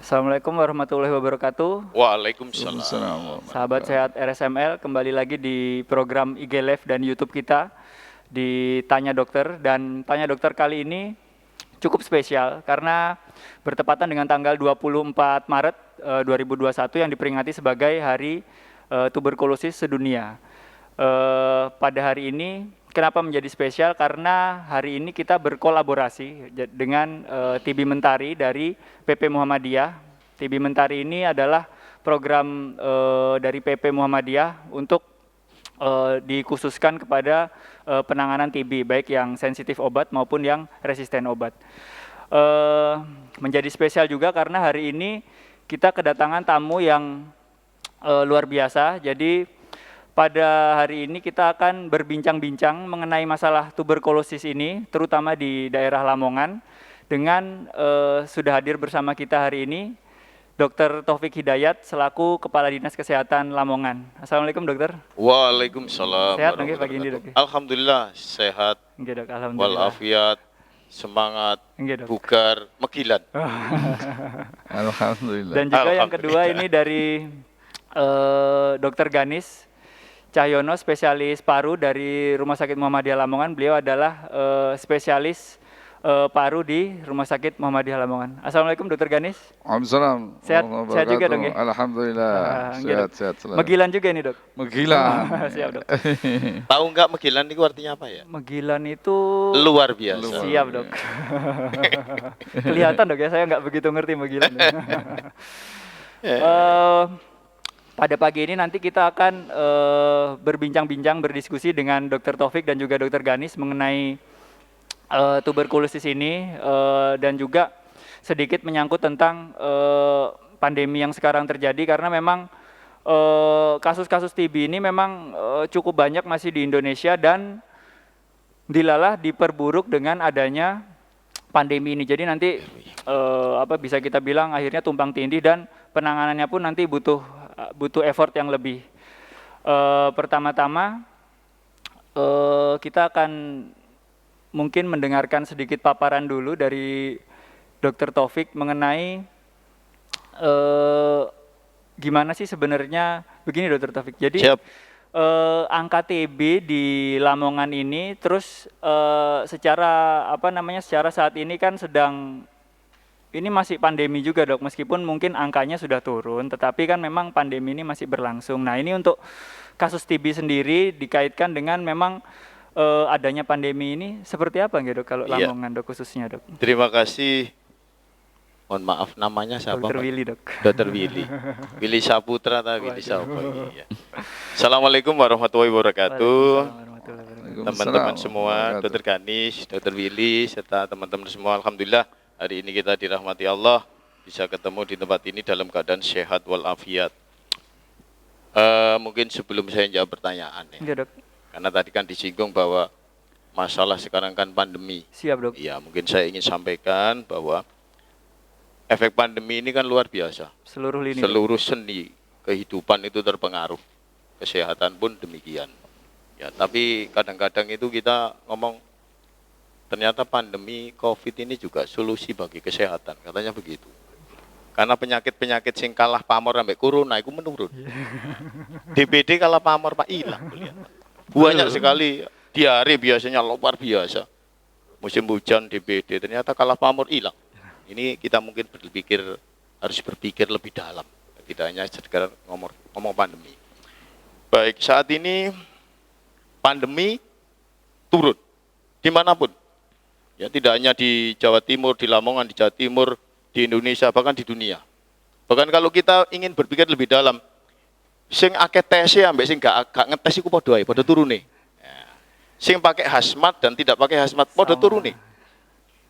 Assalamualaikum warahmatullahi wabarakatuh. Waalaikumsalam. Sahabat sehat RSML, kembali lagi di program IG Live dan YouTube kita di Tanya Dokter. Dan Tanya Dokter kali ini cukup spesial karena bertepatan dengan tanggal 24 Maret 2021 yang diperingati sebagai Hari Tuberkulosis Sedunia. Pada hari ini kenapa menjadi spesial? Karena hari ini kita berkolaborasi dengan TB Mentari dari PP Muhammadiyah. TB Mentari ini adalah program dari PP Muhammadiyah untuk dikhususkan kepada penanganan TB, baik yang sensitif obat maupun yang resisten obat. Menjadi spesial juga karena hari ini kita kedatangan tamu yang luar biasa. Jadi pada hari ini kita akan berbincang-bincang mengenai masalah tuberkulosis ini, terutama di daerah Lamongan. Dengan sudah hadir bersama kita hari ini, Dr. Taufik Hidayat selaku Kepala Dinas Kesehatan Lamongan. Assalamualaikum dokter. Waalaikumsalam. Sehat nggih pagi ini dok? Alhamdulillah sehat. Nggih dok, alhamdulillah. Walafiat, semangat, Nggih, dok. bugar, megilan. Alhamdulillah. Dan juga yang kedua ini dari Dr. Ganis Cahyono, spesialis paru dari Rumah Sakit Muhammadiyah Lamongan. Beliau adalah spesialis paru di Rumah Sakit Muhammadiyah Lamongan. Assalamualaikum Dr. Ganis. Waalaikumsalam. Sehat juga dong ya? Alhamdulillah. Sehat selalu. Megilan juga ini dok? Megilan. Siap dok. Tahu nggak megilan itu artinya apa ya? Megilan itu luar biasa. Siap dok. Kelihatan dok ya, saya nggak begitu ngerti megilan. Pada pagi ini nanti kita akan berbincang-bincang, berdiskusi dengan Dr. Taufik dan juga Dr. Ganis mengenai tuberkulosis ini dan juga sedikit menyangkut tentang pandemi yang sekarang terjadi, karena memang kasus-kasus TB ini memang cukup banyak masih di Indonesia dan dilalah diperburuk dengan adanya pandemi ini. Jadi nanti bisa kita bilang akhirnya tumpang tindih dan penanganannya pun nanti butuh effort yang lebih. Pertama-tama kita akan mungkin mendengarkan sedikit paparan dulu dari Dr. Taufik mengenai gimana sih sebenarnya, begini Dr. Taufik. Jadi angka TB di Lamongan ini terus secara saat ini kan sedang, ini masih pandemi juga dok, meskipun mungkin angkanya sudah turun, tetapi kan memang pandemi ini masih berlangsung. Nah ini untuk kasus TB sendiri dikaitkan dengan memang adanya pandemi ini seperti apa nggak dok kalau Lamongan dok khususnya dok? Terima kasih. Mohon maaf namanya siapa? Dr. Willy dok. Dr. Willy. Willy Saputra atau Willy siapa? Ya. Assalamualaikum warahmatullahi wabarakatuh. Teman-teman semua, Dr. Ganis, Dr. Willy, serta teman-teman semua. Alhamdulillah hari ini kita dirahmati Allah bisa ketemu di tempat ini dalam keadaan sehat walafiat. Mungkin sebelum saya jawab pertanyaan ya, dok. Karena tadi kan disinggung bahwa masalah sekarang kan pandemi. Siap dok. Ya mungkin saya ingin sampaikan bahwa efek pandemi ini kan luar biasa. Seluruh seni kehidupan itu terpengaruh. Kesehatan pun demikian. Ya, tapi kadang-kadang itu kita ngomong ternyata pandemi COVID ini juga solusi bagi kesehatan, katanya begitu. Karena penyakit-penyakit sing kalah pamor sampai corona itu menurun. DBD kalah pamor Pak hilang. Banyak sekali diare biasanya luar biasa. Musim hujan DBD ternyata kalah pamor hilang. Ini kita mungkin harus berpikir lebih dalam. Tidak hanya sekedar ngomong pandemi. Baik, saat ini pandemi turun dimanapun. Ya, tidak hanya di Jawa Timur, di Lamongan, di Jawa Timur, di Indonesia, bahkan di dunia. Bahkan kalau kita ingin berpikir lebih dalam, sing akeh tes ambek sing gak ngetes iku padha ae, padha turune. Ya. Sing pakai hazmat dan tidak pakai hazmat padha turune.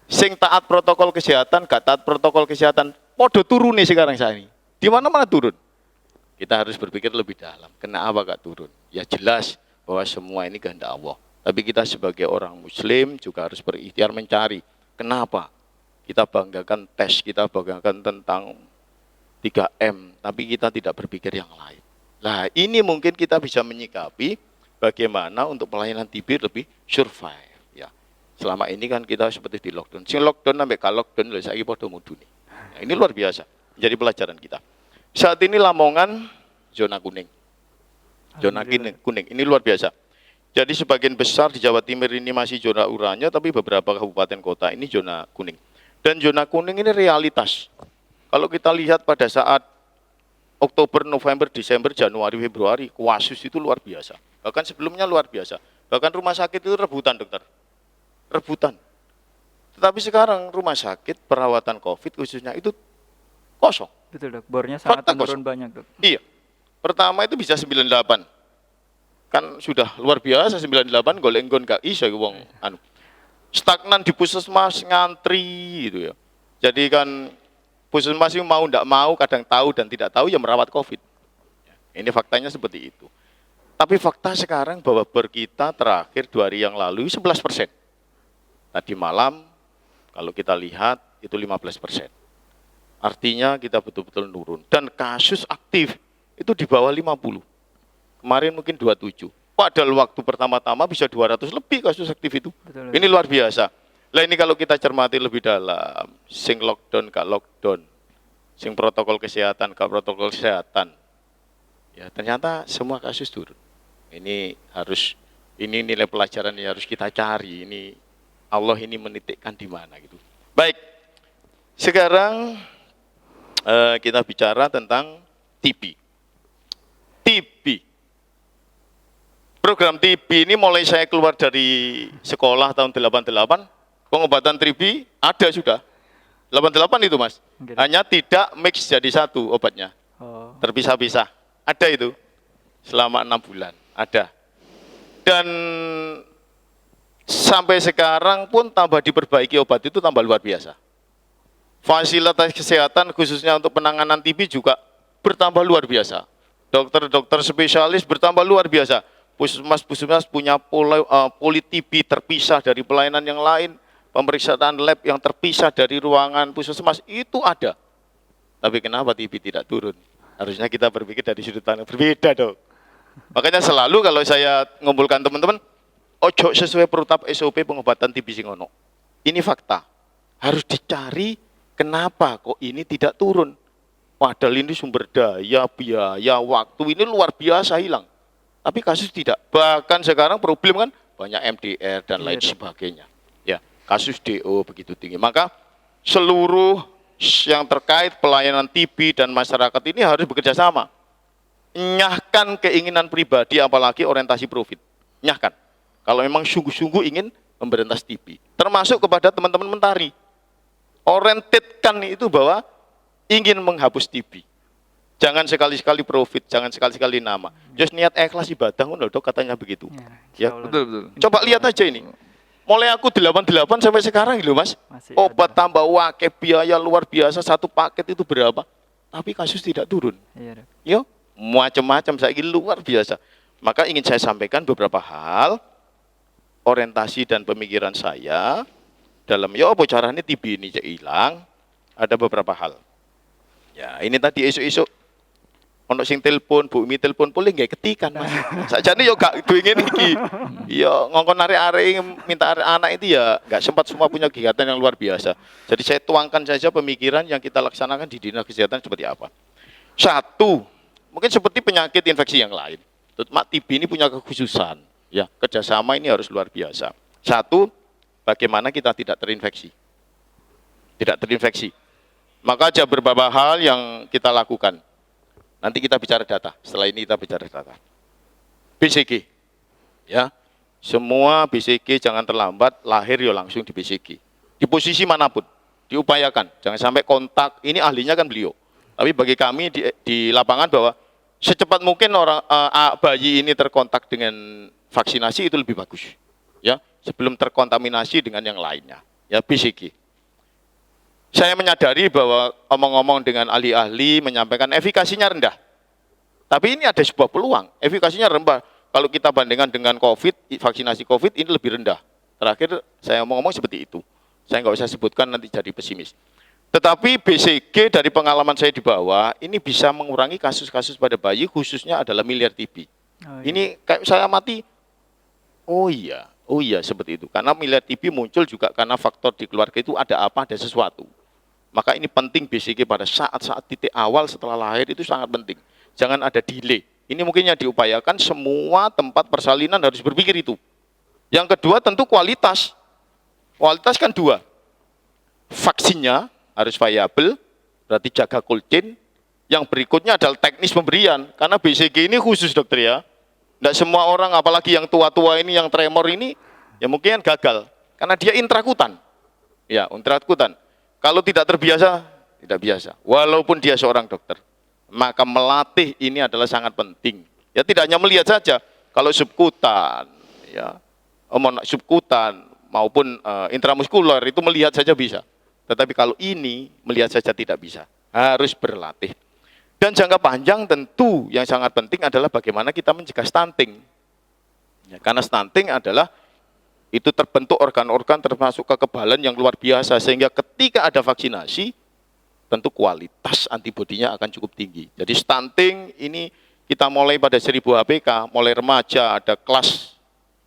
Sing taat protokol kesehatan, gak taat protokol kesehatan padha turune sekarang saat ini. Di mana-mana turun. Kita harus berpikir lebih dalam. Kenapa gak turun? Ya jelas bahwa semua ini kehendak Allah. Tapi kita sebagai orang Muslim juga harus berikhtiar mencari. Kenapa? Kita banggakan tes, kita banggakan tentang 3M, tapi kita tidak berpikir yang lain. Nah, ini mungkin kita bisa menyikapi bagaimana untuk pelayanan TB lebih survive. Ya, selama ini kan kita seperti di lockdown. Sing lockdown sampai gak lockdown lho saiki padha mudune. Nah, ini luar biasa. Jadi pelajaran kita. Saat ini Lamongan zona kuning. Zona kuning, ini luar biasa. Jadi sebagian besar di Jawa Timur ini masih zona oranye, tapi beberapa kabupaten kota ini zona kuning. Dan zona kuning ini realitas. Kalau kita lihat pada saat Oktober, November, Desember, Januari, Februari, kasus itu luar biasa. Bahkan sebelumnya luar biasa. Bahkan rumah sakit itu rebutan, dokter. Rebutan. Tetapi sekarang rumah sakit perawatan COVID khususnya itu kosong. Betul, Dok. Bornya sangat menurun banyak, Dok. Iya. Pertama itu bisa 98. Kan sudah luar biasa 98, goleng-gon gak iso wong anu. Stagnan di puskesmas, ngantri gitu ya. Jadi kan puskesmas itu mau ndak mau, kadang tahu dan tidak tahu ya merawat COVID. Ini faktanya seperti itu. Tapi fakta sekarang bahwa bor kita terakhir 2 hari yang lalu 11%. Tadi malam kalau kita lihat itu 15%. Artinya kita betul-betul turun. Dan kasus aktif itu di bawah 50. Kemarin mungkin 27. Padahal waktu pertama-tama bisa 200 lebih kasus aktif itu. Betul. Ini luar biasa. Lah ini kalau kita cermati lebih dalam, sing lockdown gak lockdown, sing protokol kesehatan gak protokol kesehatan. Ya ternyata semua kasus turun. Ini nilai pelajaran yang harus kita cari. Ini Allah ini menitikkan di mana gitu. Baik. Sekarang kita bicara tentang TB. TB. Program TB ini mulai saya keluar dari sekolah tahun 88, pengobatan TB ada sudah. 88 itu Mas. Hanya tidak mix jadi satu obatnya. Terpisah-pisah. Ada itu. Selama 6 bulan. Ada. Dan sampai sekarang pun tambah diperbaiki obat itu tambah luar biasa. Fasilitas kesehatan khususnya untuk penanganan TB juga bertambah luar biasa. Dokter-dokter spesialis bertambah luar biasa. Puskesmas punya poli TB terpisah dari pelayanan yang lain, pemeriksaan lab yang terpisah dari ruangan puskesmas itu ada. Tapi kenapa TB tidak turun? Harusnya kita berpikir dari sudut pandang berbeda dong. Makanya selalu kalau saya ngumpulkan teman-teman, ojo sesuai protap SOP pengobatan TB sing ono. Ini fakta. Harus dicari kenapa kok ini tidak turun. Padahal ini sumber daya, biaya, waktu ini luar biasa hilang. Tapi kasus tidak. Bahkan sekarang problem kan banyak MDR dan lain sebagainya. Ya, kasus DO begitu tinggi. Maka seluruh yang terkait pelayanan TB dan masyarakat ini harus bekerja sama. Nyahkan keinginan pribadi apalagi orientasi profit. Nyahkan. Kalau memang sungguh-sungguh ingin memberantas TB. Termasuk kepada teman-teman mentari. Orientedkan itu bahwa ingin menghapus TB. Jangan sekali-sekali profit, jangan sekali-sekali nama. Just niat ikhlas ibadah, Dok katanya begitu. Ya, betul. Coba lihat aja ini. Mulai aku 88 sampai sekarang gitu Mas. Obat tambah wake biaya luar biasa, satu paket itu berapa? Tapi kasus tidak turun. Yo, macam-macam saya luar biasa. Maka ingin saya sampaikan beberapa hal orientasi dan pemikiran saya dalam apa caranya TB ini hilang. Ada beberapa hal. Ya, ini tadi esok-esok ono sing telepon, Bu Umi telepon boleh nggak ketikan Mas. Sakjane yo gak duwe ngene iki. Ya ngongkon arek-arek minta arek anak itu ya nggak sempat semua punya kegiatan yang luar biasa. Jadi saya tuangkan saja pemikiran yang kita laksanakan di dinas kesehatan seperti apa. Satu, mungkin seperti penyakit infeksi yang lain. Terutama TB ini punya kekhususan. Ya, kerjasama ini harus luar biasa. Satu, bagaimana kita tidak terinfeksi. Tidak terinfeksi. Maka ada beberapa hal yang kita lakukan. Nanti kita bicara data. Setelah ini kita bicara data. BCG, ya, semua BCG jangan terlambat. Lahir ya langsung di BCG. Di posisi manapun, diupayakan. Jangan sampai kontak. Ini ahlinya kan beliau. Tapi bagi kami di lapangan bahwa secepat mungkin orang bayi ini terkontak dengan vaksinasi itu lebih bagus. Ya, sebelum terkontaminasi dengan yang lainnya. Ya, BCG. Saya menyadari bahwa omong-omong dengan ahli-ahli menyampaikan efikasinya rendah. Tapi ini ada sebuah peluang, efikasinya rendah. Kalau kita bandingkan dengan COVID, vaksinasi COVID ini lebih rendah. Terakhir saya omong-omong seperti itu. Saya nggak usah sebutkan nanti jadi pesimis. Tetapi BCG dari pengalaman saya di bawah, ini bisa mengurangi kasus-kasus pada bayi, khususnya adalah miliar TB. Ini kayak saya mati, oh iya seperti itu. Karena miliar TB muncul juga karena faktor di keluarga itu ada apa, ada sesuatu. Maka ini penting BCG pada saat-saat titik awal setelah lahir itu sangat penting. Jangan ada delay. Ini mungkin yang diupayakan semua tempat persalinan harus berpikir itu. Yang kedua tentu kualitas. Kualitas kan dua. Vaksinnya harus viable, berarti jaga cold chain. Yang berikutnya adalah teknis pemberian. Karena BCG ini khusus dokter ya. Tidak semua orang, apalagi yang tua-tua ini, yang tremor ini, ya mungkin gagal. Karena dia intrakutan. Ya, intrakutan. Kalau tidak terbiasa, tidak biasa. Walaupun dia seorang dokter, maka melatih ini adalah sangat penting. Ya tidak hanya melihat saja. Kalau subkutan, ya, subkutan maupun intramuskuler itu melihat saja bisa. Tetapi kalau ini melihat saja tidak bisa. Harus berlatih. Dan jangka panjang tentu yang sangat penting adalah bagaimana kita mencegah stunting. Ya, karena stunting adalah itu terbentuk organ-organ termasuk kekebalan yang luar biasa, sehingga ketika ada vaksinasi tentu kualitas antibodinya akan cukup tinggi. Jadi stunting ini kita mulai pada 1000 HPK, mulai remaja ada kelas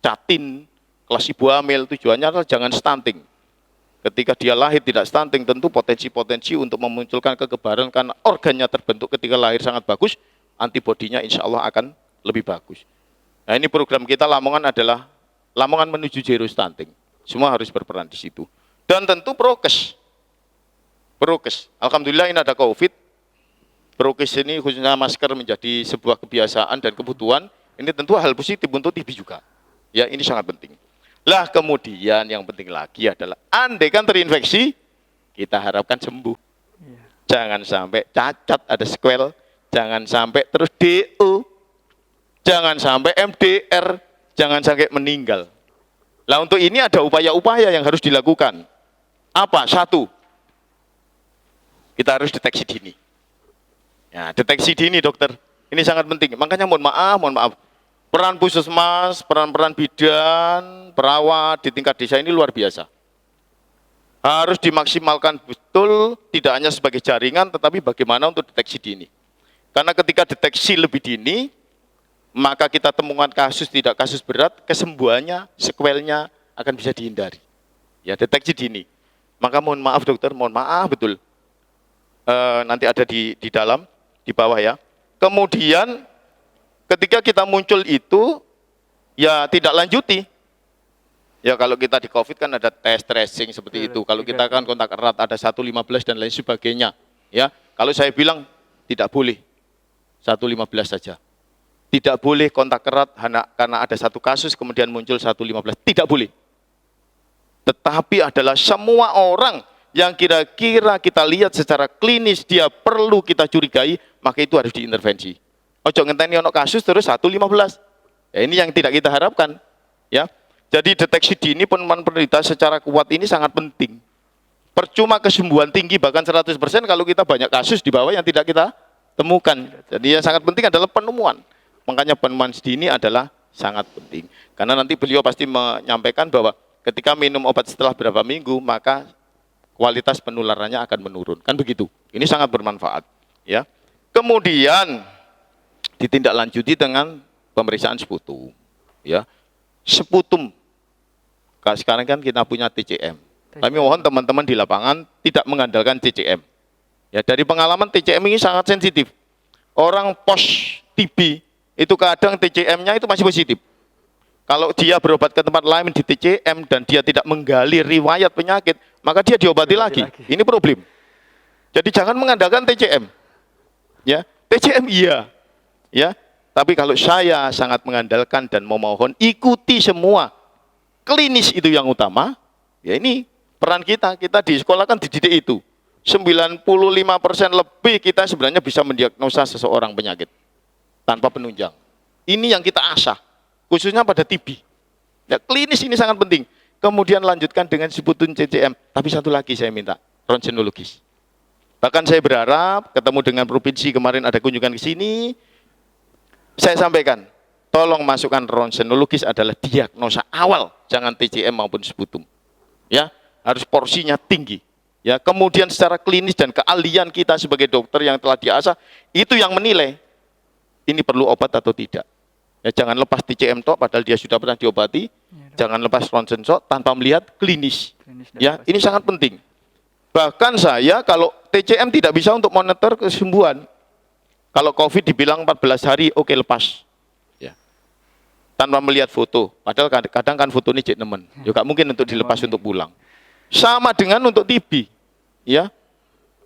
catin, kelas ibu hamil, tujuannya adalah jangan stunting. Ketika dia lahir tidak stunting, tentu potensi-potensi untuk memunculkan kekebalan karena organnya terbentuk ketika lahir sangat bagus, antibodinya insya Allah akan lebih bagus. Nah ini program kita Lamongan adalah Lamongan menuju zero stunting. Semua harus berperan di situ. Dan tentu prokes. Prokes. Alhamdulillah ini ada COVID. Prokes ini khususnya masker menjadi sebuah kebiasaan dan kebutuhan. Ini tentu hal positif untuk TB juga. Ya ini sangat penting. Lah kemudian yang penting lagi adalah andai kan terinfeksi, kita harapkan sembuh. Jangan sampai cacat, ada sequel. Jangan sampai terus DO. Jangan sampai MDR. Jangan sampai meninggal. Nah untuk ini ada upaya-upaya yang harus dilakukan. Apa? Satu, kita harus deteksi dini. Ya, deteksi dini dokter, ini sangat penting. Makanya mohon maaf. Peran puskesmas, peran-peran bidan, perawat di tingkat desa ini luar biasa. Harus dimaksimalkan betul, tidak hanya sebagai jaringan, tetapi bagaimana untuk deteksi dini. Karena ketika deteksi lebih dini, maka kita temukan kasus tidak kasus berat, kesembuhannya, sequelnya akan bisa dihindari. Ya, deteksi dini. Maka mohon maaf dokter, mohon maaf betul. Nanti ada di dalam, di bawah ya. Kemudian ketika kita muncul itu, ya tidak lanjuti. Ya kalau kita di COVID kan ada tes tracing seperti itu. Kalau kita kan kontak erat ada 115 dan lain sebagainya. Ya, kalau saya bilang tidak boleh 115 saja. Tidak boleh kontak erat karena ada satu kasus kemudian muncul 115. Tidak boleh. Tetapi adalah semua orang yang kira-kira kita lihat secara klinis dia perlu kita curigai, maka itu harus diintervensi. Ojo ngenteni ono kasus terus 115. Ya, ini yang tidak kita harapkan. Ya. Jadi deteksi dini penemuan penderita secara kuat ini sangat penting. Percuma kesembuhan tinggi bahkan 100% kalau kita banyak kasus di bawah yang tidak kita temukan. Jadi yang sangat penting adalah penemuan. Makanya penemuan dini adalah sangat penting. Karena nanti beliau pasti menyampaikan bahwa ketika minum obat setelah beberapa minggu, maka kualitas penularannya akan menurun. Kan begitu. Ini sangat bermanfaat. Ya. Kemudian ditindaklanjuti dengan pemeriksaan sputum. Ya. Sputum. Sekarang kan kita punya TCM. Kami mohon teman-teman di lapangan tidak mengandalkan TCM. Ya, dari pengalaman TCM ini sangat sensitif. Orang pos TB itu kadang TCM-nya itu masih positif. Kalau dia berobat ke tempat lain di TCM dan dia tidak menggali riwayat penyakit, maka dia diobati lagi. Ini problem. Jadi jangan mengandalkan TCM. Ya, TCM iya. Ya, tapi kalau saya sangat mengandalkan dan memohon ikuti semua. Klinis itu yang utama. Ya ini peran kita di sekolah kan dididik itu. 95% lebih kita sebenarnya bisa mendiagnosa seseorang penyakit tanpa penunjang. Ini yang kita asah, khususnya pada TB. Ya, klinis ini sangat penting. Kemudian lanjutkan dengan sputum CCM. Tapi satu lagi saya minta, ronsenologis. Bahkan saya berharap ketemu dengan provinsi kemarin ada kunjungan ke sini, saya sampaikan, tolong masukkan ronsenologis adalah diagnosa awal, jangan TCM maupun sputum. Ya, harus porsinya tinggi. Ya, kemudian secara klinis dan keahlian kita sebagai dokter yang telah diasah, itu yang menilai ini perlu obat atau tidak. Ya, jangan lepas TCM tok padahal dia sudah pernah diobati, jangan lepas ronsen tok tanpa melihat klinis. Ya, ini sangat penting. Bahkan saya kalau TCM tidak bisa untuk monitor kesembuhan. Kalau COVID dibilang 14 hari, oke lepas. Ya. Tanpa melihat foto. Padahal kadang kan foto ini cek nemen. Juga mungkin untuk dilepas untuk pulang. Sama dengan untuk TB. Ya.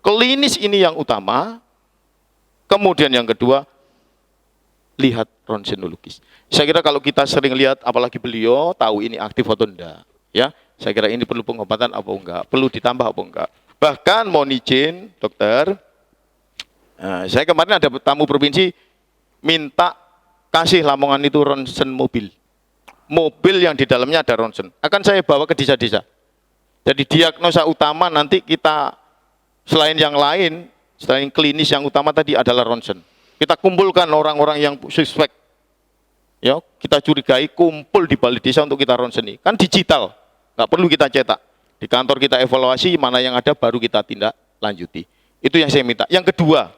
Klinis ini yang utama. Kemudian yang kedua, lihat ronsenologis. Saya kira kalau kita sering lihat, apalagi beliau tahu ini aktif atau enggak, ya. Saya kira ini perlu pengobatan apa enggak, perlu ditambah apa enggak. Bahkan mohon izin, dokter, saya kemarin ada tamu provinsi minta kasih Lamongan itu ronsen mobil. Mobil yang di dalamnya ada ronsen. Akan saya bawa ke desa-desa. Jadi diagnosa utama nanti kita selain yang lain, selain klinis yang utama tadi adalah ronsen. Kita kumpulkan orang-orang yang suspek, ya kita curigai, kumpul di balai desa untuk kita ronseni. Kan digital, nggak perlu kita cetak. Di kantor kita evaluasi mana yang ada, baru kita tindak lanjuti. Itu yang saya minta. Yang kedua,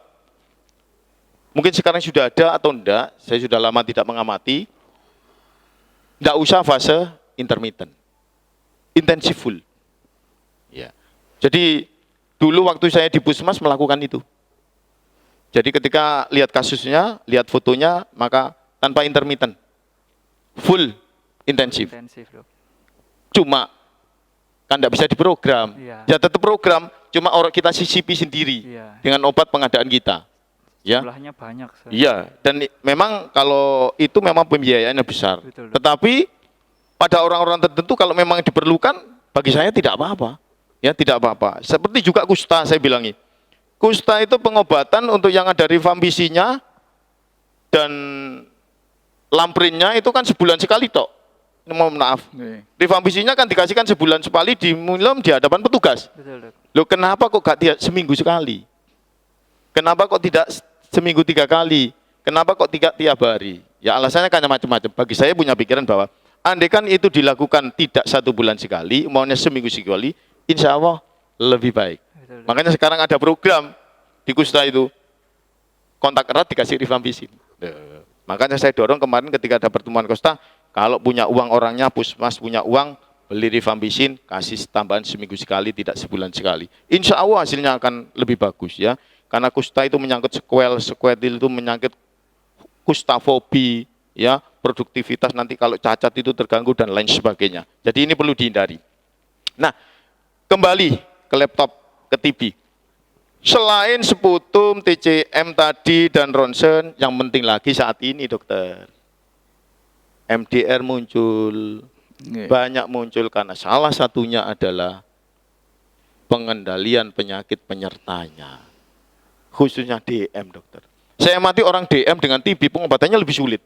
mungkin sekarang sudah ada atau enggak, saya sudah lama tidak mengamati. Enggak usah fase intermittent, intensiful. Ya. Jadi dulu waktu saya di Puskesmas melakukan itu. Jadi ketika lihat kasusnya, lihat fotonya, maka tanpa intermittent, full intensif. Cuma kan tidak bisa diprogram, ya tetap program, cuma orang kita sisipi sendiri dengan obat pengadaan kita. Ya. Jumlahnya banyak. Iya, dan memang kalau itu memang pembiayaannya besar. Betul. Tetapi pada orang-orang tertentu kalau memang diperlukan, bagi saya tidak apa-apa. Ya tidak apa-apa. Seperti juga kusta saya bilangi. Kusta itu pengobatan untuk yang ada rifampisinya dan lamprinnya itu kan sebulan sekali tok. Mohon maaf. Rifampisinya kan dikasihkan sebulan sekali diminum di hadapan petugas. Betul. Loh kenapa kok gak seminggu sekali? Kenapa kok tidak seminggu 3 kali? Kenapa kok tiap hari? Ya alasannya kan macam-macam. Bagi saya punya pikiran bahwa andai kan itu dilakukan tidak 1 bulan sekali, maunya seminggu sekali, insya Allah lebih baik. Makanya sekarang ada program di kusta itu, kontak erat dikasih rifampisin. Makanya saya dorong kemarin ketika ada pertemuan kusta, kalau punya uang orangnya, Puskesmas punya uang, beli rifampisin, kasih tambahan seminggu sekali, tidak sebulan sekali. Insya Allah hasilnya akan lebih bagus ya. Karena kusta itu menyangkut sekuetil itu menyangkut kustafobi, ya, produktivitas nanti kalau cacat itu terganggu dan lain sebagainya. Jadi ini perlu dihindari. Nah, kembali ke laptop, ke TB. Selain Sputum, TCM tadi dan ronsen, yang penting lagi saat ini dokter, MDR muncul, banyak muncul karena salah satunya adalah pengendalian penyakit penyertanya, khususnya DM dokter. Saya amati orang DM dengan TB pengobatannya lebih sulit,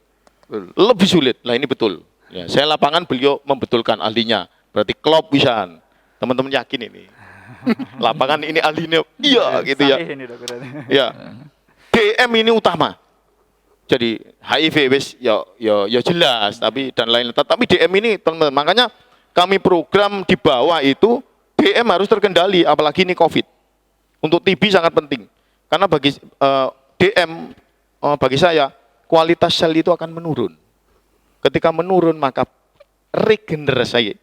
lebih sulit. Lah ini betul. Ya, saya lapangan beliau membetulkan ahlinya, berarti klop pisan. Teman-teman yakin ini. Lapangan ini ahlinya, iya gitu ya. Ya, DM ini utama. Jadi HIV wis ya jelas, tapi dan lain-lain. Tapi DM ini teman-teman, makanya kami program di bawah itu DM harus terkendali, apalagi ini COVID. Untuk TB sangat penting, karena bagi DM bagi saya kualitas sel itu akan menurun. Ketika menurun maka regenerasi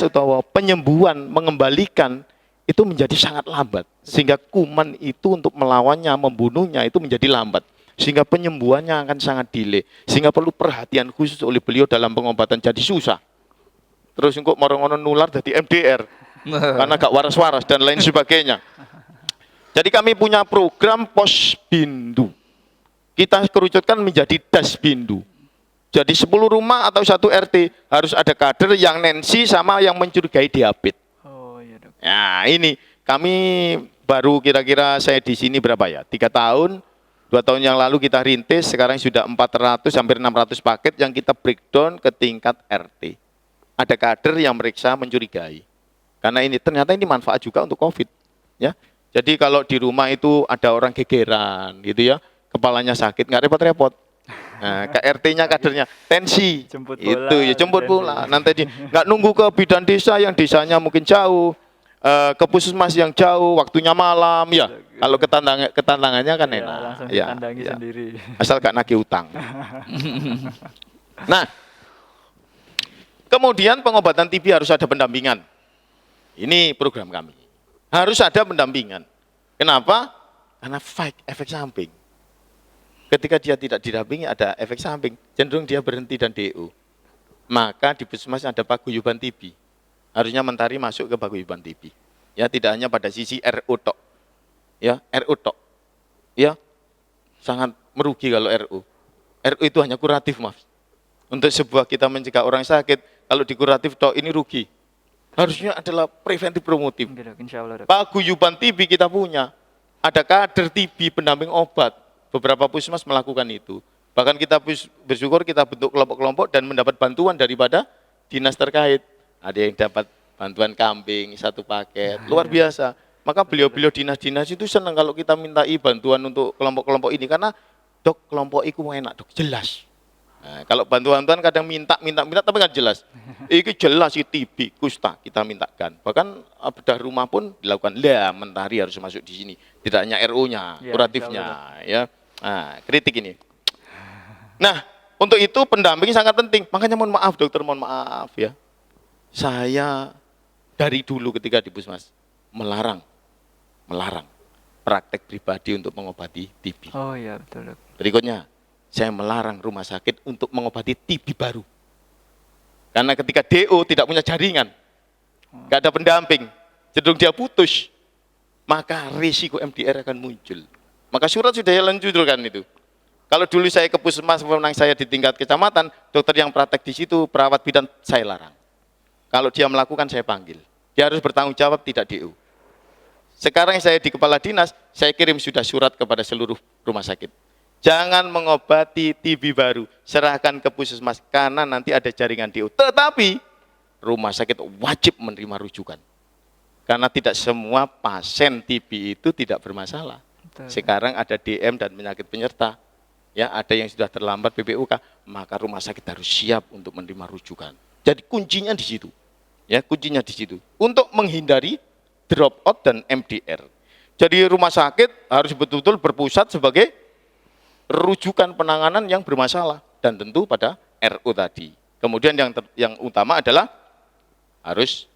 atau penyembuhan, mengembalikan itu menjadi sangat lambat. Sehingga kuman itu untuk melawannya, membunuhnya itu menjadi lambat. Sehingga penyembuhannya akan sangat delay. Sehingga perlu perhatian khusus oleh beliau dalam pengobatan, jadi susah. Terus kok orang-orang nular jadi MDR. Karena gak waras-waras dan lain sebagainya. Jadi kami punya program Posbindu. Kita kerucutkan menjadi Dasbindu. Jadi 10 rumah atau 1 RT harus ada kader yang Nancy sama yang mencurigai diabetes. Oh iya dok. Nah ini kami baru kira-kira saya di sini berapa ya? 3 tahun, 2 tahun yang lalu kita rintis, sekarang sudah 400 hampir 600 paket yang kita breakdown ke tingkat RT. Ada kader yang meriksa mencurigai. Karena ini ternyata ini manfaat juga untuk COVID. Ya. Jadi kalau di rumah itu ada orang gegeran gitu ya, kepalanya sakit, nggak repot-repot. Nah, KRT-nya kadernya tensi, jemput bola, itu ya jemput bola. Nanti nggak nunggu ke bidan desa yang desanya mungkin jauh, ke puskesmas yang jauh, waktunya malam ya. Kalau ketantangannya kan ya, enak, langsung ya, sendiri. Asal gak nagih utang. Nah, kemudian pengobatan TB harus ada pendampingan. Ini program kami. Harus ada pendampingan. Kenapa? Karena efek samping. Ketika dia tidak didampingi ada efek samping, cenderung dia berhenti dan DO. Maka di puskesmas ada paguyuban TB. Harusnya Mentari masuk ke paguyuban TB. Ya, tidak hanya pada sisi RU tok. Ya, RU tok. Ya, sangat merugi kalau RU. RU itu hanya kuratif, Mas. Untuk sebuah kita mencegah orang sakit, kalau dikuratif tok ini rugi. Harusnya adalah preventif promotif. Paguyuban TB kita punya. Ada kader TB pendamping obat. Beberapa puskesmas melakukan itu. Bahkan kita bersyukur kita bentuk kelompok-kelompok dan mendapat bantuan daripada dinas terkait. Ada yang dapat bantuan kambing 1 paket, luar biasa. Maka beliau-beliau dinas-dinas itu senang kalau kita mintai bantuan untuk kelompok-kelompok ini. Karena dok kelompok itu enak dok, jelas. Nah, kalau bantuan-bantuan kadang minta tapi nggak jelas. Ini jelas itu TB, kusta kita mintakan. Bahkan bedah rumah pun dilakukan. Lah, Mentari harus masuk di sini. Tidak hanya RU-nya, kuratifnya, ya. Nah, kritik ini. Nah, untuk itu pendamping sangat penting. Makanya mohon maaf dokter, mohon maaf ya. Saya dari dulu ketika di puskesmas melarang praktek pribadi untuk mengobati TB. Oh iya betul dok. Berikutnya, saya melarang rumah sakit untuk mengobati TB baru. Karena ketika DO tidak punya jaringan, nggak ada pendamping, cenderung dia putus, maka risiko MDR akan muncul. Maka surat sudah lanjutkan itu. Kalau dulu saya ke puskesmas, pemenang saya di tingkat kecamatan, dokter yang praktek di situ, perawat bidan, saya larang. Kalau dia melakukan, saya panggil. Dia harus bertanggung jawab, tidak DO. Sekarang saya di kepala dinas, saya kirim sudah surat kepada seluruh rumah sakit. Jangan mengobati TB baru, serahkan ke puskesmas, karena nanti ada jaringan DO. Tetapi, rumah sakit wajib menerima rujukan. Karena tidak semua pasien TB itu tidak bermasalah. Sekarang ada DM dan penyakit penyerta. Ya, ada yang sudah terlambat PPUK, maka rumah sakit harus siap untuk menerima rujukan. Jadi kuncinya di situ. Ya, kuncinya di situ. Untuk menghindari drop out dan MDR. Jadi rumah sakit harus betul-betul berpusat sebagai rujukan penanganan yang bermasalah dan tentu pada RU tadi. Kemudian yang utama adalah harus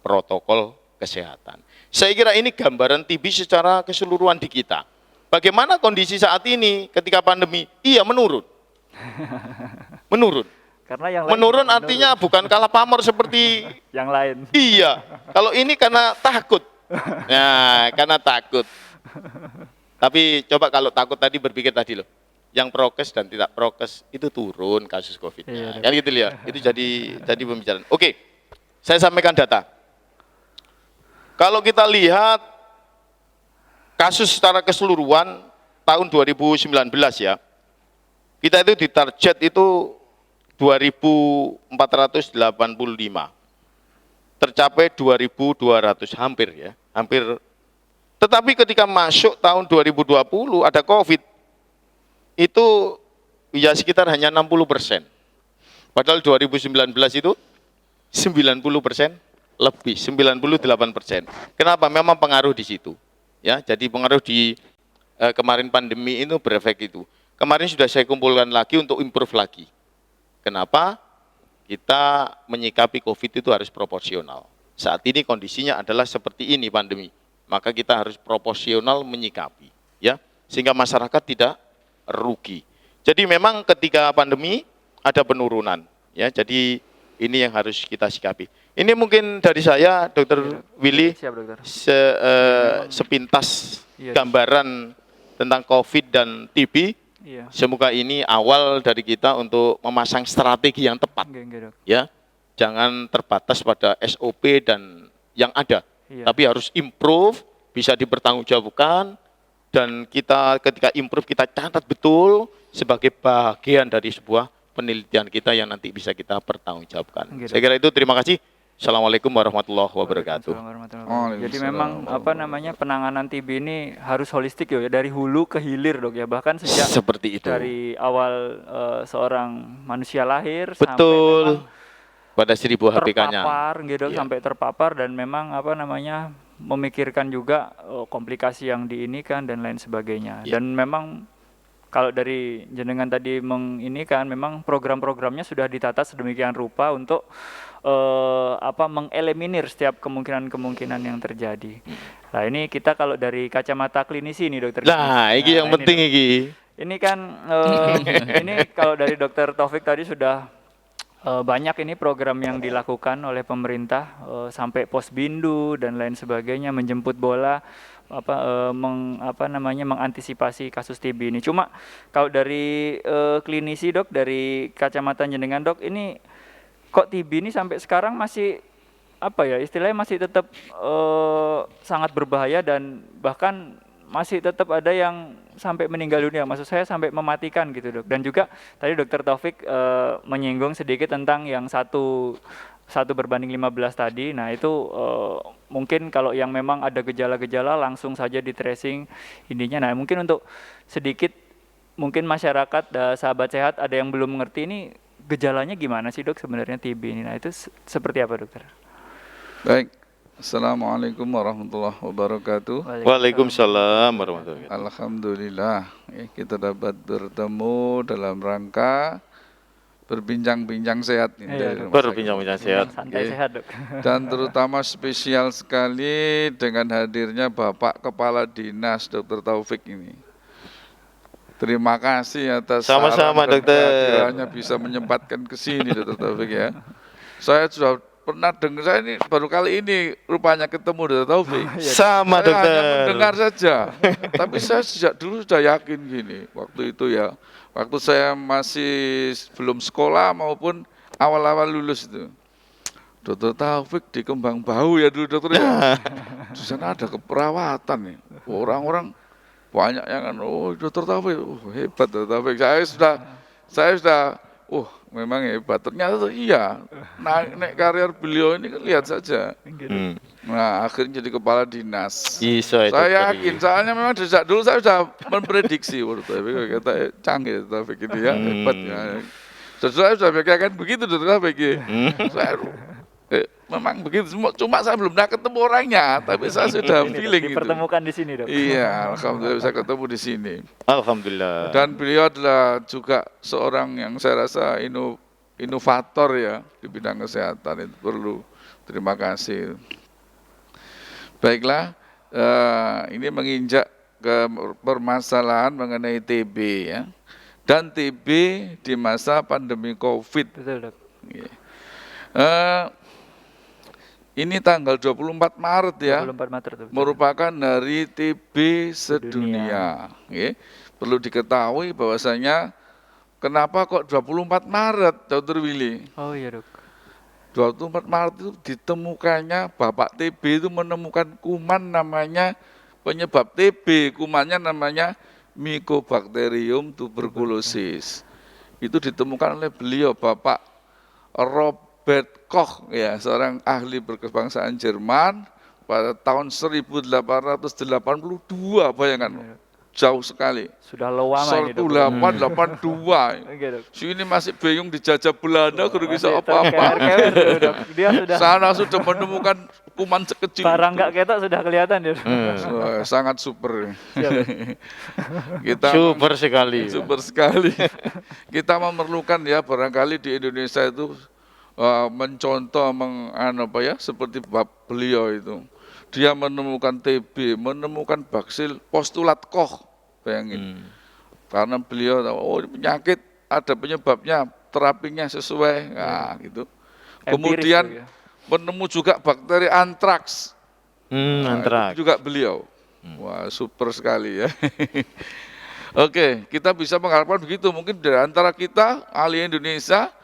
protokol kesehatan. Saya kira ini gambaran TB secara keseluruhan di kita. Bagaimana kondisi saat ini ketika pandemi? Iya, menurun. Menurun. Karena yang lain menurun artinya bukan kalah pamor seperti yang lain. Iya. Kalau ini karena takut. Nah, karena takut. Tapi coba kalau takut tadi berpikir tadi loh. Yang prokes dan tidak prokes itu turun kasus COVID-nya. Kan gitu ya. Itu jadi pembicaraan. Oke. Saya sampaikan data. Kalau kita lihat kasus secara keseluruhan tahun 2019 ya, kita itu ditarget itu 2.485, tercapai 2.200 hampir ya, hampir. Tetapi ketika masuk tahun 2020 ada COVID, itu ya sekitar hanya 60%. Padahal 2019 itu 90%. Lebih 98%. Kenapa? Memang pengaruh di situ. Ya, jadi pengaruh di kemarin pandemi itu berefek itu. Kemarin sudah saya kumpulkan lagi untuk improve lagi. Kenapa? Kita menyikapi COVID itu harus proporsional. Saat ini kondisinya adalah seperti ini pandemi. Maka kita harus proporsional menyikapi, ya, sehingga masyarakat tidak rugi. Jadi memang ketika pandemi ada penurunan, ya. Jadi ini yang harus kita sikapi. Ini mungkin dari saya, Dr. Willy, sepintas gambaran tentang COVID dan TB. Semoga ini awal dari kita untuk memasang strategi yang tepat. Ya, jangan terbatas pada SOP dan yang ada, tapi harus improve, bisa dipertanggungjawabkan, dan kita ketika improve kita catat betul sebagai bagian dari sebuah penelitian kita yang nanti bisa kita pertanggungjawabkan. Saya kira itu, terima kasih. Assalamualaikum warahmatullahi wabarakatuh. Jadi memang penanganan TB ini harus holistik ya, dari hulu ke hilir dok ya, bahkan sejak seperti itu. Dari awal seorang manusia lahir betul sampai pada 1000 HPK-nya terpapar gitu, sampai terpapar, dan memang memikirkan juga komplikasi yang diinikan dan lain sebagainya. Dan memang kalau dari jenengan tadi ini kan memang program-programnya sudah ditata sedemikian rupa untuk mengeliminir setiap kemungkinan-kemungkinan yang terjadi. Nah ini kita kalau dari kacamata klinisi nih dokter. Nah, ini yang penting ini. Ini kan ini kalau dari dokter Taufik tadi sudah banyak ini program yang dilakukan oleh pemerintah sampai posbindu dan lain sebagainya, menjemput bola mengantisipasi kasus TB ini. Cuma kalau dari klinisi dok, dari kacamata jenengan dok, ini kok TB ini sampai sekarang masih istilahnya masih tetap sangat berbahaya dan bahkan masih tetap ada yang sampai meninggal dunia, maksud saya sampai mematikan gitu dok. Dan juga tadi dokter Taufik menyinggung sedikit tentang yang 1:15 tadi. Nah itu mungkin kalau yang memang ada gejala-gejala langsung saja di tracing ininya. Nah mungkin untuk sedikit mungkin masyarakat sahabat sehat ada yang belum mengerti ini gejalanya gimana sih dok sebenarnya TB ini. Nah itu seperti apa dokter? Baik, Assalamualaikum warahmatullahi wabarakatuh. Waalaikumsalam warahmatullahi wabarakatuh. Alhamdulillah kita dapat bertemu dalam rangka berbincang-bincang sehat ini. Berbincang-bincang sehat. Santai sehat dok. Dan terutama spesial sekali dengan hadirnya Bapak Kepala Dinas Dr. Taufik ini. Terima kasih atas sama-sama dokter. Hanya bisa menyempatkan ke sini Dr. Taufik ya. Saya sudah pernah dengar, saya ini baru kali ini rupanya ketemu Dr. Taufik. Sama dokter. Saya hanya mendengar saja. Tapi saya sejak dulu sudah yakin gini waktu itu ya. Waktu saya masih belum sekolah maupun awal-awal lulus itu. Dr. Taufik di Kembang Bau ya dulu dokter ya. Di sana ada keperawatan nih. Orang-orang banyak yang kan, Dr. Taufik, hebat Dr. Taufik. Saya sudah, memang hebat. Ternyata iya, naik karir beliau ini kan lihat saja. Nah akhirnya jadi kepala dinas. Saya yakin, soalnya memang sejak dulu saya sudah memprediksi, kata canggih Dr. Taufik ini ya, hebat ya. Saya sudah pikirkan begitu Dr. Taufik. Saya memang begitu, cuma saya belum pernah ketemu orangnya, tapi saya sudah feeling gitu. Dipertemukan di sini dok. Iya, alhamdulillah bisa ketemu di sini. Alhamdulillah. Dan beliau adalah juga seorang yang saya rasa inovator ya di bidang kesehatan, itu perlu terima kasih. Baiklah, ini menginjak ke permasalahan mengenai TB ya, dan TB di masa pandemi COVID. Betul dok. Ini tanggal 24 Maret ya, 24 Maret, betul. Merupakan Hari TB Sedunia. Perlu diketahui bahwasanya kenapa kok 24 Maret, Dr. Willy? Oh iya dok. 24 Maret itu ditemukannya Bapak TB itu menemukan kuman namanya penyebab TB, kumannya namanya Mycobacterium tuberculosis. Itu ditemukan oleh beliau Bapak Robert Koch ya, seorang ahli berkebangsaan Jerman pada tahun 1882, bayangkan. Jauh sekali. Sudah lama ini dok. 1882. Si ini masih bingung dijajah Belanda, kudu bisa apa-apa. Dia sudah sana sudah menemukan kuman sekecil. Barang nggak ketok sudah kelihatan ya. Sangat super. Super sekali. Super sekali. Kita memerlukan ya barangkali di Indonesia itu mencontoh seperti beliau itu. Dia menemukan TB, menemukan baksil postulat Koch, bayangin. Karena beliau tahu, penyakit ada penyebabnya, terapinya sesuai, nah gitu. Kemudian menemu juga bakteri antraks. Antraks. Itu juga beliau. Wah, super sekali ya. Oke, kita bisa mengharapkan begitu. Mungkin dari antara kita, ahli Indonesia,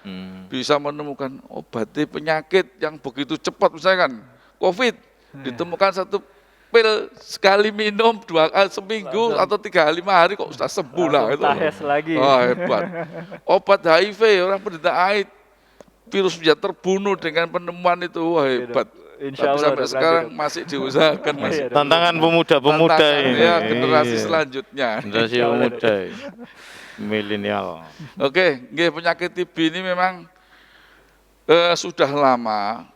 bisa menemukan obat penyakit yang begitu cepat, misalkan COVID. Ditemukan satu pil sekali minum seminggu atau 3 hari kok sudah sembuh lah itu. Lagi. Wah, hebat. Obat HIV, orang penderita AIDS, virusnya terbunuh dengan penemuan itu, wah hebat. Insya Allah, sampai sekarang masih diusahakan masih. Tantangan pemuda-pemuda ini. Ya, generasi selanjutnya. Generasi pemuda, milenial. Oke, penyakit TB ini memang sudah lama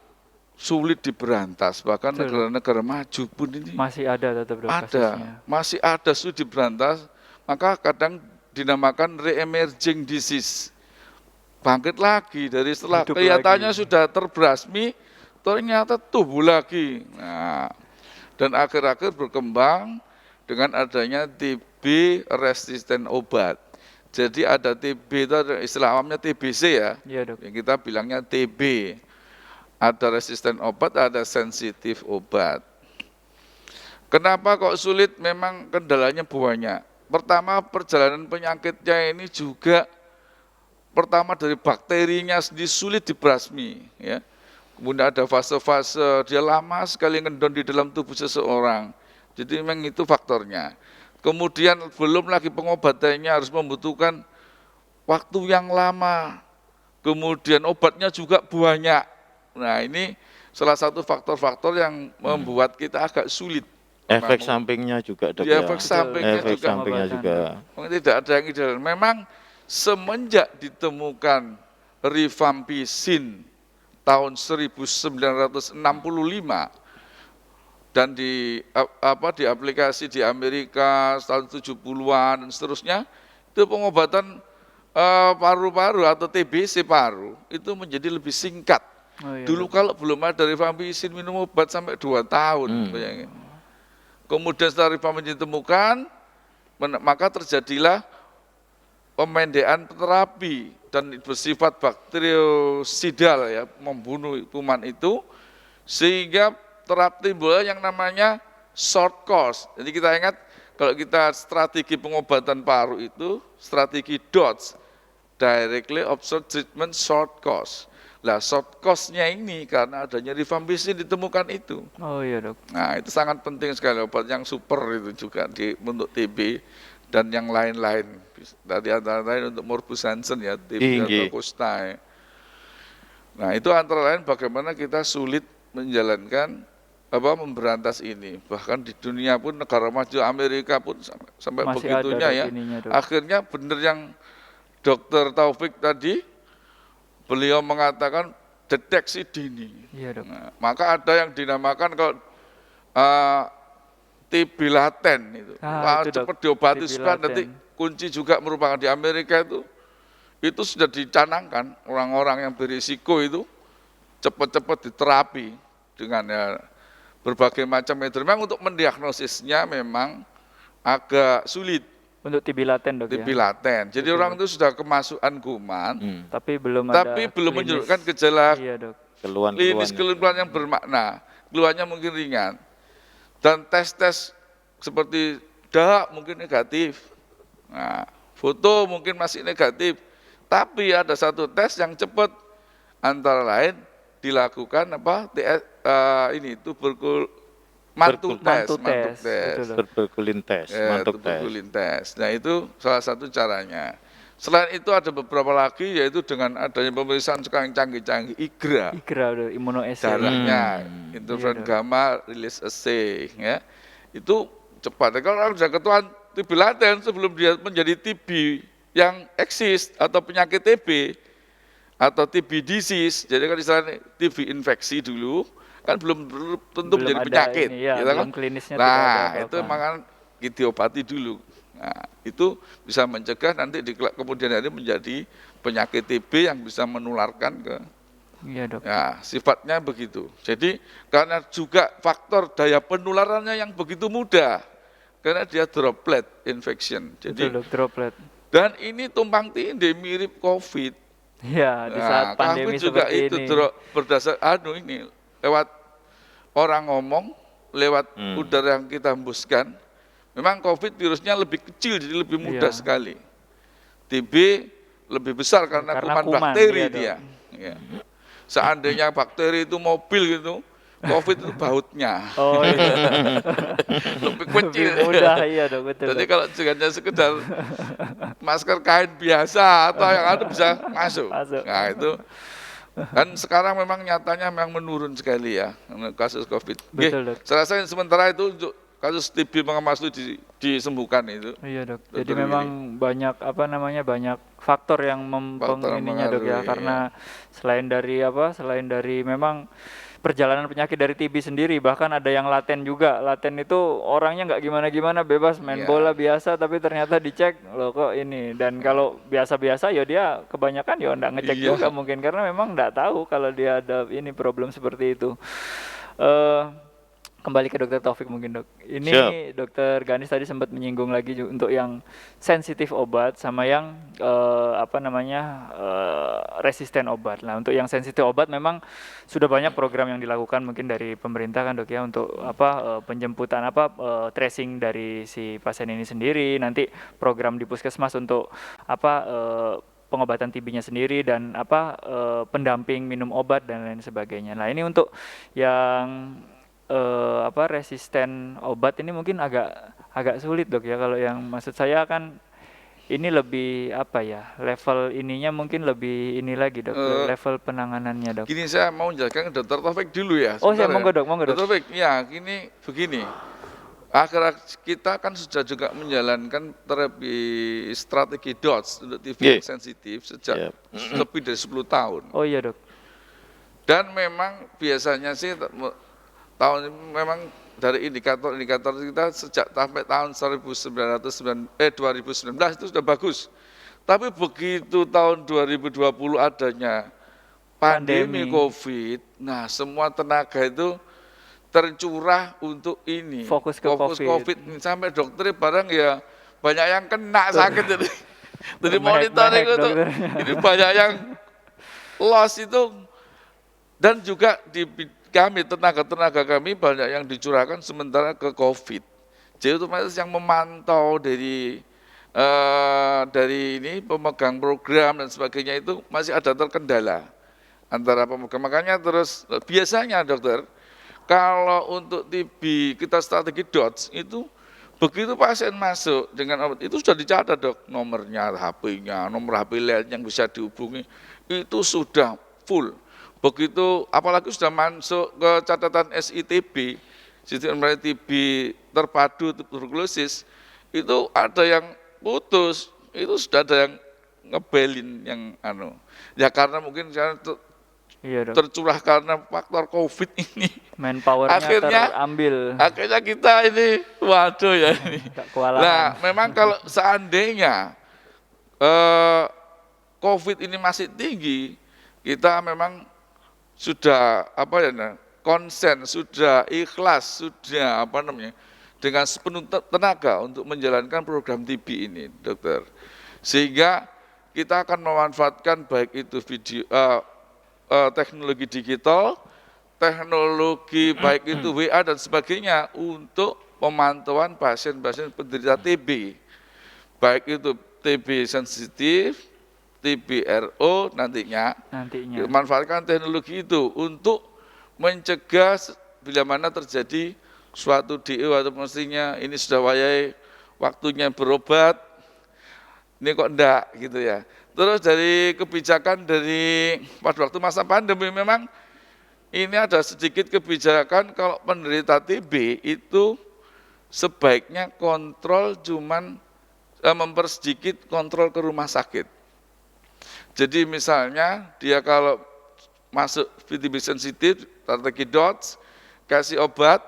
sulit diberantas, bahkan negara-negara maju pun ini masih ada tetap ada, masih ada sulit diberantas. Maka kadang dinamakan re-emerging disease. Bangkit lagi dari setelah Hidup kelihatannya lagi. sudah terberasmi, ternyata tumbuh lagi. Nah, dan akhir-akhir berkembang dengan adanya TB resisten obat. Jadi ada TB itu ada istilah awamnya TBC ya, Iya, Dok. yang kita bilangnya TB. Ada resisten obat, ada sensitif obat. Kenapa kok sulit? Memang kendalanya banyak. Pertama, perjalanan penyakitnya ini juga pertama dari bakterinya sendiri sulit dibasmi, ya. Kemudian ada fase-fase dia lama sekali ngendon di dalam tubuh seseorang. Jadi memang itu faktornya. Kemudian belum lagi pengobatannya harus membutuhkan waktu yang lama. Kemudian obatnya juga banyak. Nah, ini salah satu faktor-faktor yang membuat kita agak sulit. Efek sampingnya juga, Dok, Ya, ya. efek sampingnya Efek juga. sampingnya juga. Tidak ada yang ideal. Memang semenjak ditemukan rifampicin tahun 1965 dan di aplikasi di Amerika tahun 70-an dan seterusnya, itu pengobatan paru-paru atau TBC paru itu menjadi lebih singkat. Oh, iya, Dulu kalau belum ada rifampicin minum obat sampai 2 tahun, bayangin. Kemudian setelah rifampicin ditemukan, maka terjadilah pemendekan terapi dan bersifat bakteriosidal ya, membunuh kuman itu, sehingga timbul yang namanya short course. Jadi kita ingat kalau kita strategi pengobatan paru itu strategi DOTS, directly observed treatment short course. Lah short course-nya ini karena adanya rifampicin ditemukan itu. Oh iya, Dok. Nah, itu sangat penting sekali, obat yang super itu juga untuk TB dan yang lain-lain. Tadi antara lain untuk Morbus Hansen ya, TB atau Costa. Nah, itu antara lain bagaimana kita sulit menjalankan memberantas ini. Bahkan di dunia pun, negara maju Amerika pun sampai Masih begitunya ada, ya. ininya, Dok. Akhirnya benar yang Dr. Taufik tadi, beliau mengatakan deteksi dini. Iya, Dok. Nah, maka ada yang dinamakan kalau TB laten itu. Itu, Dok. Cepat diobati TB supaya nanti kunci juga merupakan di Amerika itu sudah dicanangkan orang-orang yang berisiko itu cepat-cepat diterapi dengan ya, berbagai macam metode. Memang untuk mendiagnosisnya memang agak sulit. Untuk TB laten, Dok, TB ya? laten. Jadi orang itu sudah kemasukan kuman, tapi belum ada menunjukkan gejala iya, Dok. keluhan yang bermakna. Keluhannya mungkin ringan. Dan tes-tes seperti darah mungkin negatif. Nah, foto mungkin masih negatif. Tapi ada satu tes yang cepat, antara lain dilakukan mantuk tes. Nah, itu salah satu caranya. Selain itu ada beberapa lagi, yaitu dengan adanya pemeriksaan sekarang canggih-canggih, IGRA, immunoassay. darahnya, interferon gamma release assay, ya. Itu cepat. Kalau orang sudah ketahuan TB laten sebelum dia menjadi TB yang eksis atau penyakit TB atau TB disease, jadi kan istilahnya TB infeksi dulu, kan belum tentu menjadi penyakit. Ini, ya, kan? klinisnya Nah, itu makanya diobati dulu. Nah, itu bisa mencegah nanti kemudian hari menjadi penyakit TB yang bisa menularkan ke. Iya, Dok. Ya, sifatnya begitu. Jadi karena juga faktor daya penularannya yang begitu mudah, karena dia droplet infection. Jadi Betul, Dok, droplet. dan ini tumpang tindih mirip COVID. Iya, di saat pandemi COVID juga seperti itu ini. berdasar ini lewat orang ngomong, lewat udara yang kita hembuskan. Memang COVID virusnya lebih kecil, jadi lebih mudah sekali. TB lebih besar karena kuman bakteri dia. Ya. Seandainya bakteri itu mobil gitu, COVID itu bautnya. Oh iya. Lebih kecil. Lebih mudah, iya, Dok, betul. Jadi kalau hanya sekedar masker kain biasa atau yang ada bisa masuk. Nah itu kan sekarang memang nyatanya memang menurun sekali ya kasus COVID. Betul, Dok. Saya rasa sementara itu untuk kasus TB mengemas itu disembuhkan itu. Iya, Dok. Jadi memang banyak banyak faktor yang ininya, Dok, ya. Karena selain dari memang perjalanan penyakit dari TB sendiri, bahkan ada yang laten juga. Laten itu orangnya nggak gimana-gimana, bebas main bola biasa, tapi ternyata dicek loh kok ini. Dan kalau biasa-biasa ya dia kebanyakan ya nggak ngecek juga mungkin karena memang nggak tahu kalau dia ada ini problem seperti itu. Kembali ke Dokter Taufik mungkin dok. Ini Dokter Ganis tadi sempat menyinggung lagi untuk yang sensitif obat sama yang resisten obat. Nah untuk yang sensitif obat memang sudah banyak program yang dilakukan mungkin dari pemerintah kan dok ya untuk penjemputan tracing dari si pasien ini sendiri. Nanti program di puskesmas untuk pengobatan TB-nya sendiri dan pendamping minum obat dan lain sebagainya. Nah ini untuk yang resisten obat ini mungkin agak sulit dok ya. Kalau yang maksud saya kan ini lebih level ininya mungkin lebih ini lagi dok, level penanganannya dok. Gini saya mau menjelaskan ke Dokter Taufik dulu ya. Oh saya monggo dok. Dokter Taufik, ya gini begini. Akhirnya kita kan sudah juga menjalankan terapi strategi DOTS untuk TB yang sensitif sejak lebih dari 10 tahun. Oh iya dok. Dan memang biasanya sih tahun ini memang dari indikator kita sejak sampai tahun 2019 itu sudah bagus. Tapi begitu tahun 2020 adanya pandemi COVID, nah semua tenaga itu tercurah untuk ini. Fokus ke COVID. Sampai dokter barang ya banyak yang kena sakit jadi. Jadi monitoring itu ini banyak yang loss itu dan juga di tenaga kami banyak yang dicurahkan sementara ke COVID. Jadi otomatis yang memantau dari ini pemegang program dan sebagainya itu masih ada terkendala antara pemegang. Makanya terus biasanya dokter kalau untuk TB kita strategi DOTS itu begitu pasien masuk dengan obat itu sudah dicatat dok nomornya, HP-nya, nomor HP lain yang bisa dihubungi itu sudah full. Begitu apalagi sudah masuk ke catatan SITB, sistem TB terpadu tuberkulosis, itu ada yang putus, itu sudah ada yang ngebelin yang ya karena mungkin tercurah karena faktor COVID ini. Manpower-nya terambil. Akhirnya kita ini, waduh ya ini. Nah memang kalau seandainya COVID ini masih tinggi, kita memang sudah konsen, sudah ikhlas, sudah dengan sepenuh tenaga untuk menjalankan program TB ini, dokter. Sehingga kita akan memanfaatkan baik itu teknologi digital, teknologi baik itu WA dan sebagainya untuk pemantauan pasien-pasien penderita TB. Baik itu TB sensitif, TB-RO nantinya. Manfaatkan teknologi itu untuk mencegah bila mana terjadi suatu DO atau mestinya ini sudah waktunya berobat, ini kok enggak gitu ya. Terus dari kebijakan dari pada waktu masa pandemi memang ini ada sedikit kebijakan kalau penderita TB itu sebaiknya kontrol mempersedikit kontrol ke rumah sakit. Jadi misalnya dia kalau masuk TB sensitif, strategi DOTS, kasih obat,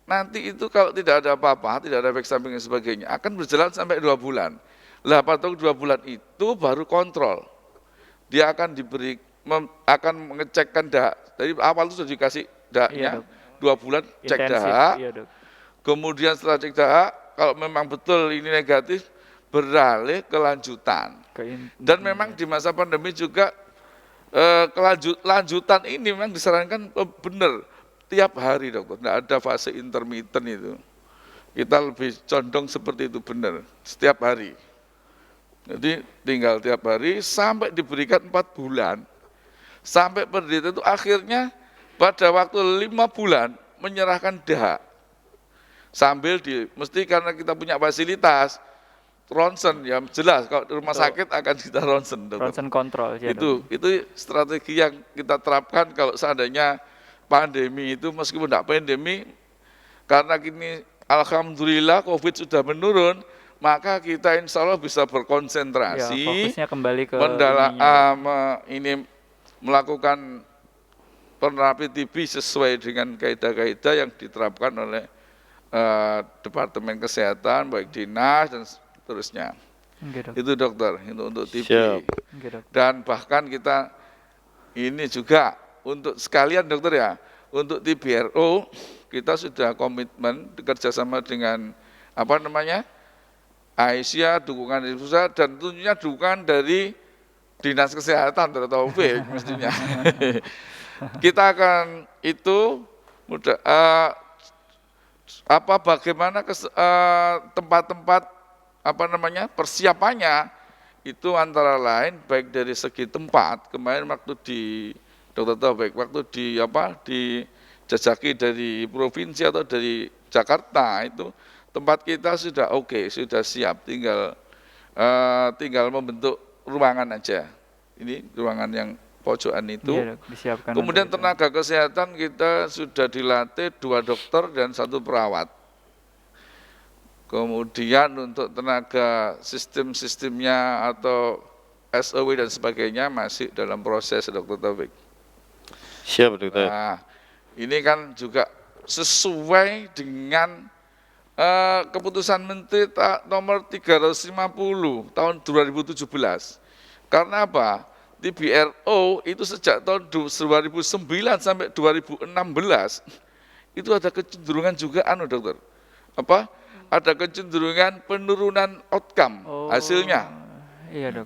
nanti itu kalau tidak ada apa-apa, tidak ada efek samping dan sebagainya, akan berjalan sampai 2 bulan. Lah pada 2 bulan itu baru kontrol. Dia akan akan mengecekkan dahak. Jadi awal itu sudah dikasih dahaknya, 2 bulan cek dahak. Kemudian setelah cek dahak, kalau memang betul ini negatif, beralih ke lanjutan. Dan memang di masa pandemi juga lanjutan ini memang disarankan benar tiap hari dokter, tidak ada fase intermiten itu. Kita lebih condong seperti itu benar, setiap hari. Jadi tinggal tiap hari sampai diberikan 4 bulan. Sampai penderita itu akhirnya pada waktu 5 bulan menyerahkan dahak. Sambil mesti karena kita punya fasilitas, ronsen ya jelas kalau di rumah sakit akan kita ronsen. Ronsen kontrol. Ya, itu strategi yang kita terapkan kalau seandainya pandemi itu meskipun tidak pandemi, karena kini alhamdulillah COVID sudah menurun, maka kita insya Allah bisa berkonsentrasi, fokusnya kembali ke melakukan penerapi TB sesuai dengan kaidah-kaidah yang diterapkan oleh Departemen Kesehatan, baik dinas dan seterusnya. Itu dokter, itu untuk TB. Dan bahkan kita ini juga untuk sekalian dokter ya, untuk TBRO kita sudah komitmen kerjasama dengan Aisyah, dukungan dari pusat dan tentunya dukungan dari Dinas Kesehatan Taufik mestinya. Kita akan itu bagaimana tempat-tempat persiapannya itu antara lain baik dari segi tempat. Kemarin waktu di Dr. Taufik dijajaki dari provinsi atau dari Jakarta, itu tempat kita sudah oke, sudah siap, tinggal membentuk ruangan aja. Ini ruangan yang pojokan itu. Kemudian tenaga kesehatan kita sudah dilatih 2 dokter dan 1 perawat. Kemudian untuk tenaga sistem-sistemnya atau SOW dan sebagainya masih dalam proses Dr. Taufik. Siap dokter. Nah, ini kan juga sesuai dengan keputusan Menteri nomor 350 tahun 2017. Karena apa? TBRO itu sejak tahun 2009 sampai 2016 itu ada kecenderungan juga dokter. Ada kecenderungan penurunan outcome hasilnya. Iya, Dok.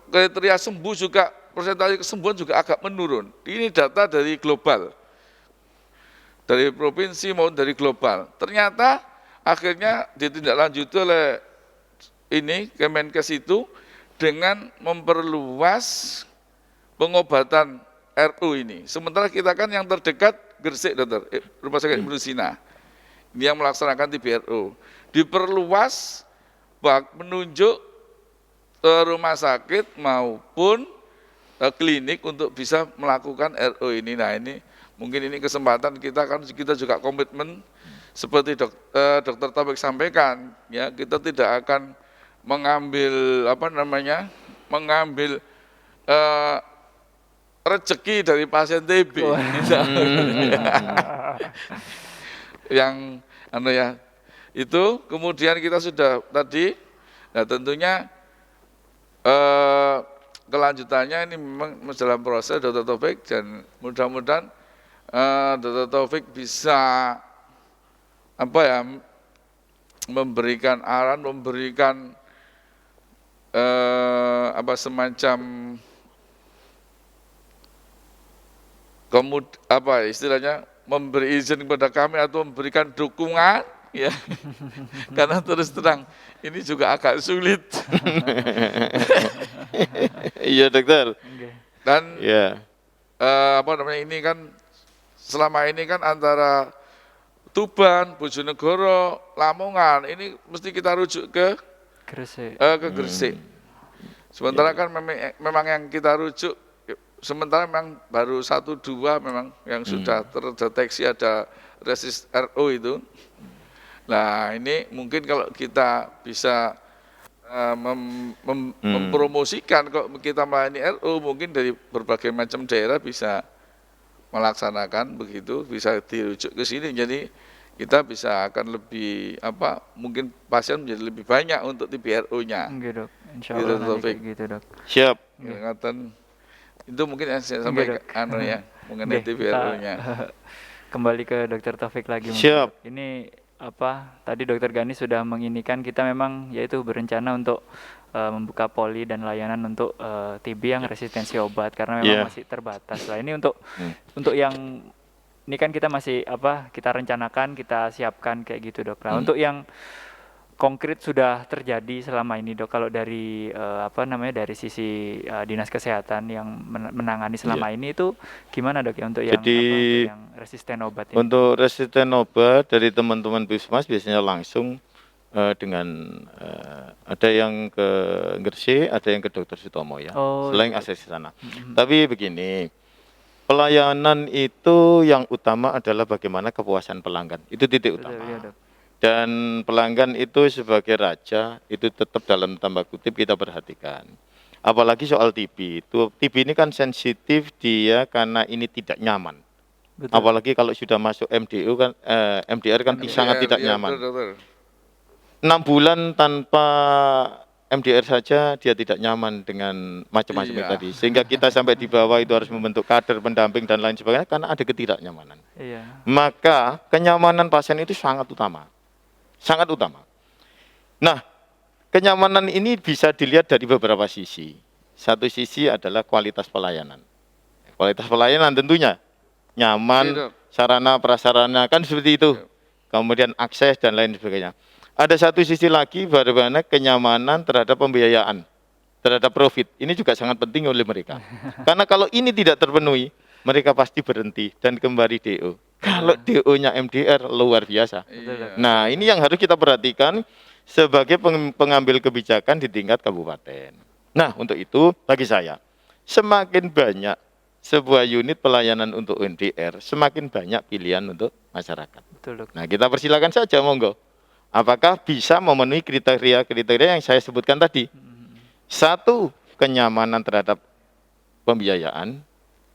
Kriteria sembuh juga, persentase kesembuhan juga agak menurun. Ini data dari global. Dari provinsi maupun dari global. Ternyata akhirnya ditindaklanjuti oleh Kemenkes itu dengan memperluas pengobatan RU ini. Sementara kita kan yang terdekat Gresik, dokter, Rumah Sakit Ibnu Sina. Ini yang melaksanakan TBRO. Diperluas menunjuk rumah sakit maupun klinik untuk bisa melakukan RO ini. Nah, ini mungkin ini kesempatan kita juga komitmen seperti Dr. Taufik sampaikan, ya, kita tidak akan mengambil rezeki dari pasien TB. Yang itu kemudian kita sudah tadi, nah tentunya kelanjutannya ini memang dalam proses Dr. Taufik, dan mudah-mudahan Dr. Taufik bisa memberikan arahan, memberikan semacam istilahnya memberi izin kepada kami atau memberikan dukungan, ya, karena terus terang ini juga agak sulit. Iya dokter. Dan ini kan selama ini kan antara Tuban, Bojonegoro, Lamongan ini mesti kita rujuk ke Gresik. Sementara kan memang yang kita rujuk, sementara memang baru 1-2 memang yang sudah terdeteksi ada resist RO itu. Nah, ini mungkin kalau kita bisa mempromosikan kok kita melayani RO, mungkin dari berbagai macam daerah bisa melaksanakan begitu, bisa dirujuk ke sini. Jadi kita bisa akan lebih mungkin pasien menjadi lebih banyak untuk TBRO-nya. Gitu, Dok. Insyaallah gitu, Dok. Siap. Itu mungkin yang saya sampaikan mengenai TBRO-nya. Kembali ke Dr. Taufik lagi. Siap. Ini tadi Dr. Gani sudah menginikan kita memang yaitu berencana untuk membuka poli dan layanan untuk TB yang resistensi obat karena memang masih terbatas. Lah ini untuk yang ini kan kita masih kita rencanakan, kita siapkan kayak gitu, Dok. Nah, untuk yang konkret sudah terjadi selama ini, Dok, kalau dari dari sisi Dinas Kesehatan yang menangani selama ini itu gimana, Dok, ya, untuk yang resisten obat ini? Untuk resisten obat dari teman-teman Puskesmas biasanya langsung dengan ada yang ke Gresik, ada yang ke Dr. Sutomo, ya. Selain akses ke sana. Tapi begini, pelayanan itu yang utama adalah bagaimana kepuasan pelanggan. Itu titik utama. Iya, Dok. Dan pelanggan itu sebagai raja, itu tetap dalam tanda kutip kita perhatikan. Apalagi soal TB. TB ini kan sensitif dia karena ini tidak nyaman. Betul. Apalagi kalau sudah masuk MDU kan, MDR kan sangat tidak nyaman. 6 bulan tanpa MDR saja dia tidak nyaman dengan macam-macam tadi. Sehingga kita sampai di bawah itu harus membentuk kader pendamping dan lain sebagainya karena ada ketidaknyamanan. Maka kenyamanan pasien itu sangat utama. Sangat utama. Nah, kenyamanan ini bisa dilihat dari beberapa sisi. Satu sisi adalah kualitas pelayanan. Kualitas pelayanan tentunya nyaman, sarana prasarana kan seperti itu. Kemudian akses dan lain sebagainya. Ada satu sisi lagi bagaimana kenyamanan terhadap pembiayaan, terhadap profit. Ini juga sangat penting oleh mereka. Karena kalau ini tidak terpenuhi, mereka pasti berhenti dan kembali DO. Kalau DO-nya MDR luar biasa. Nah, ini yang harus kita perhatikan sebagai pengambil kebijakan di tingkat kabupaten. Nah, untuk itu bagi saya, semakin banyak sebuah unit pelayanan untuk MDR, semakin banyak pilihan untuk masyarakat. Nah, kita persilakan saja, monggo. Apakah bisa memenuhi kriteria-kriteria yang saya sebutkan tadi? Satu, kenyamanan terhadap pembiayaan.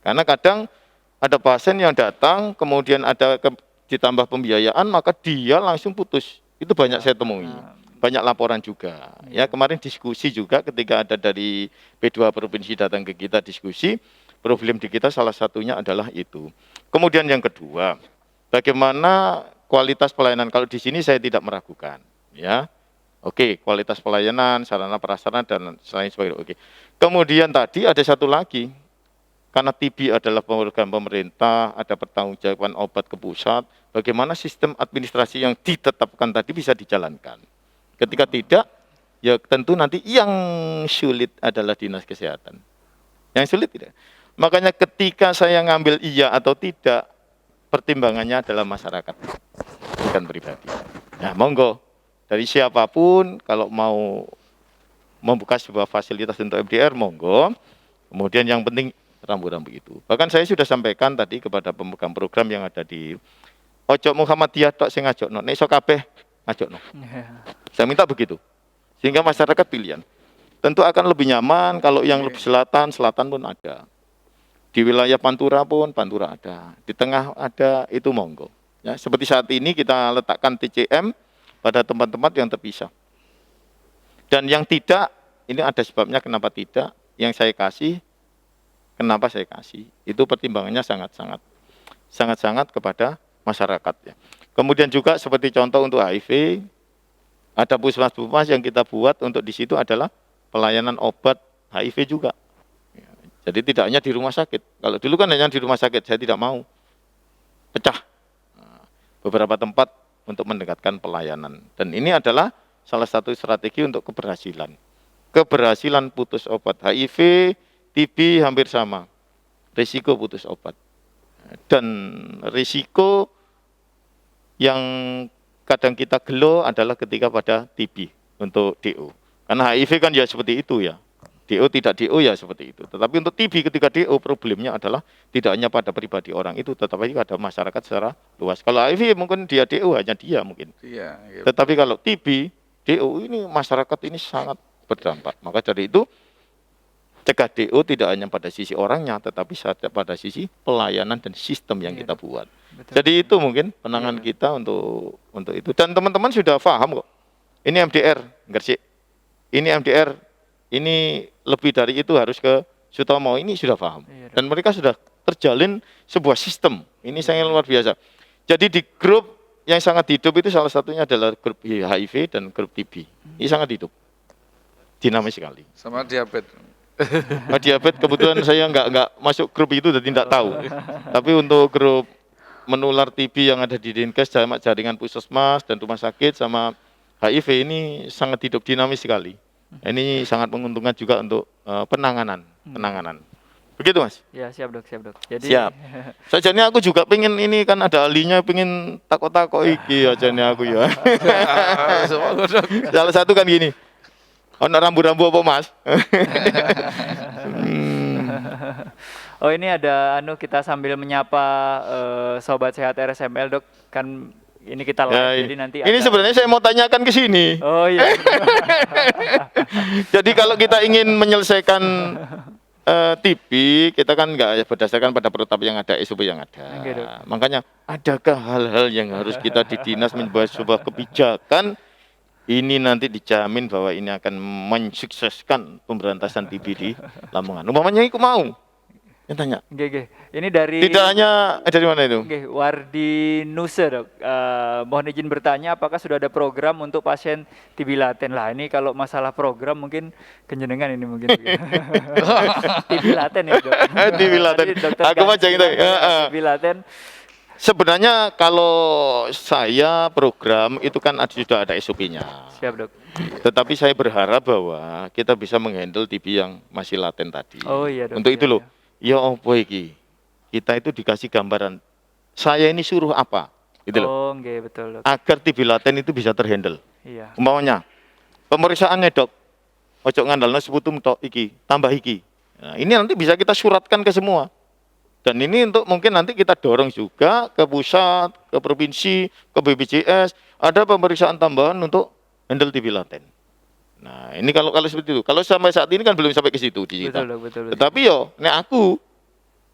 Karena kadang ada pasien yang datang, kemudian ada ditambah pembiayaan, maka dia langsung putus. Itu banyak saya temui. Banyak laporan juga. Ya, kemarin diskusi juga ketika ada dari P2 Provinsi datang ke kita diskusi, problem di kita salah satunya adalah itu. Kemudian yang kedua, bagaimana kualitas pelayanan. Kalau di sini saya tidak meragukan, ya. Oke, kualitas pelayanan, sarana prasarana dan lain sebagainya. Oke. Kemudian tadi ada satu lagi, karena TB adalah program pemerintah, ada pertanggungjawaban obat ke pusat, bagaimana sistem administrasi yang ditetapkan tadi bisa dijalankan. Ketika tidak, ya tentu nanti yang sulit adalah dinas kesehatan. Yang sulit tidak. Makanya ketika saya ngambil iya atau tidak, pertimbangannya adalah masyarakat, bukan pribadi. Nah, monggo dari siapapun kalau mau membuka sebuah fasilitas untuk MDR, monggo. Kemudian yang penting rambu-rambu itu. Bahkan saya sudah sampaikan tadi kepada pemegang program yang ada di Ojo Muhammadiyah tok sing ngajokno, nek iso kabeh ngajokno. Saya minta begitu. Sehingga masyarakat pilihan. Tentu akan lebih nyaman kalau yang lebih selatan pun ada. Di wilayah Pantura pun, Pantura ada. Di tengah ada, itu monggo. Ya, seperti saat ini kita letakkan TCM pada tempat-tempat yang terpisah. Dan yang tidak, ini ada sebabnya kenapa tidak. Yang saya kasih, kenapa saya kasih. Itu pertimbangannya sangat-sangat kepada masyarakat. Ya. Kemudian juga seperti contoh untuk HIV, ada puskesmas yang kita buat untuk di situ adalah pelayanan obat HIV juga. Jadi tidak hanya di rumah sakit. Kalau dulu kan hanya di rumah sakit, saya tidak mau. Pecah. Beberapa tempat untuk mendekatkan pelayanan. Dan ini adalah salah satu strategi untuk keberhasilan. Keberhasilan putus obat. HIV, TB hampir sama. Risiko putus obat. Dan risiko yang kadang kita gelo adalah ketika pada TB untuk DO. Karena HIV kan ya seperti itu ya. DO tidak DO ya seperti itu. Tetapi untuk TB ketika DO problemnya adalah tidak hanya pada pribadi orang itu, tetapi pada masyarakat secara luas. Kalau HIV mungkin dia DO hanya dia mungkin. Iya. Tetapi kalau TB, DO ini masyarakat ini sangat berdampak. Maka dari itu cegah DO tidak hanya pada sisi orangnya, tetapi pada sisi pelayanan dan sistem yang kita buat. Betul. Jadi itu mungkin penanganan kita untuk itu. Dan teman-teman sudah paham kok. Ini MDR, Gresik. Ini MDR. Ini lebih dari itu harus ke Sutomo, ini sudah paham. Dan mereka sudah terjalin sebuah sistem. Ini sangat luar biasa. Jadi di grup yang sangat hidup itu salah satunya adalah grup HIV dan grup TB. Ini sangat hidup. Dinamis sekali. Sama diabetes. Diabetes kebetulan saya enggak masuk grup itu jadi tidak tahu. Tapi untuk grup menular TB yang ada di Dinkes, jaringan puskesmas dan rumah sakit sama HIV ini sangat hidup dinamis sekali. Ini sangat menguntungkan juga untuk penanganan. Begitu Mas? Ya, siap dok. Jadi siap. Sajane aku juga pengen ini kan ada ahlinya pengen takut-takut iki ajane aku ya. Salah satu kan gini. Ono rambu-rambu apa Mas? Oh ini ada kita sambil menyapa sobat sehat RSML dok, kan ini kita live, jadi nanti ini sebenarnya saya mau tanyakan ke sini. Oh iya. Jadi kalau kita ingin menyelesaikan TB, kita kan nggak berdasarkan pada protap yang ada, SOP yang ada. Oke, Dok. Makanya adakah hal-hal yang harus kita di dinas membahas sebuah kebijakan ini nanti dijamin bahwa ini akan mensukseskan pemberantasan TB di Lamongan. Umpamanya ikut mau. Yang tanya. Oke. Ini dari Tidak hanya dari mana itu? Oke, Wardi Nuse, Dok. Mohon izin bertanya, apakah sudah ada program untuk pasien TB laten? Lah, ini kalau masalah program mungkin kenjenengan ini mungkin. TB laten ya, Dok. TB laten. Aku aja gitu. TB laten. Sebenarnya kalau saya program itu kan sudah ada SOP-nya. Siap, Dok. Tetapi saya berharap bahwa kita bisa menghandle TB yang masih laten tadi. Oh iya, Dok. Untuk itu loh. Ya opo iki. Kita itu dikasih gambaran. Saya ini suruh apa? Gitu loh. Oh, nggih, betul, Dok. Agar TB laten itu bisa terhandle. Iya. Umpamanya pemeriksaannya, Dok. Ojo ngandalno seputum tok iki, tambah iki. Nah, ini nanti bisa kita suratkan ke semua. Dan ini untuk mungkin nanti kita dorong juga ke pusat, ke provinsi, ke BPJS, ada pemeriksaan tambahan untuk handle TB laten. Nah, ini kalau seperti itu. Kalau sampai saat ini kan belum sampai ke situ di kita. Betul. Tetapi yo, nek aku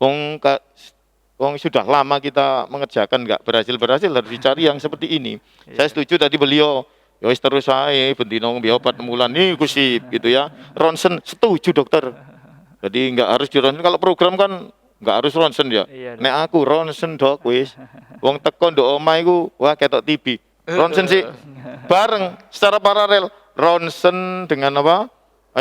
wong sudah lama kita mengerjakan nggak berhasil harus dicari yang seperti ini. Saya setuju tadi beliau, ya wis terus saya bendino biar 4 bulan nih kusip gitu ya. Ronsen setuju dokter. Jadi nggak harus di ronsen. Kalau program kan nggak harus ronsen ya. Iya, Nek aku ronsen dok wis. Wong teko ndok omah iku wah ketok TB. Ronsen sih bareng secara paralel. Ronsen dengan apa?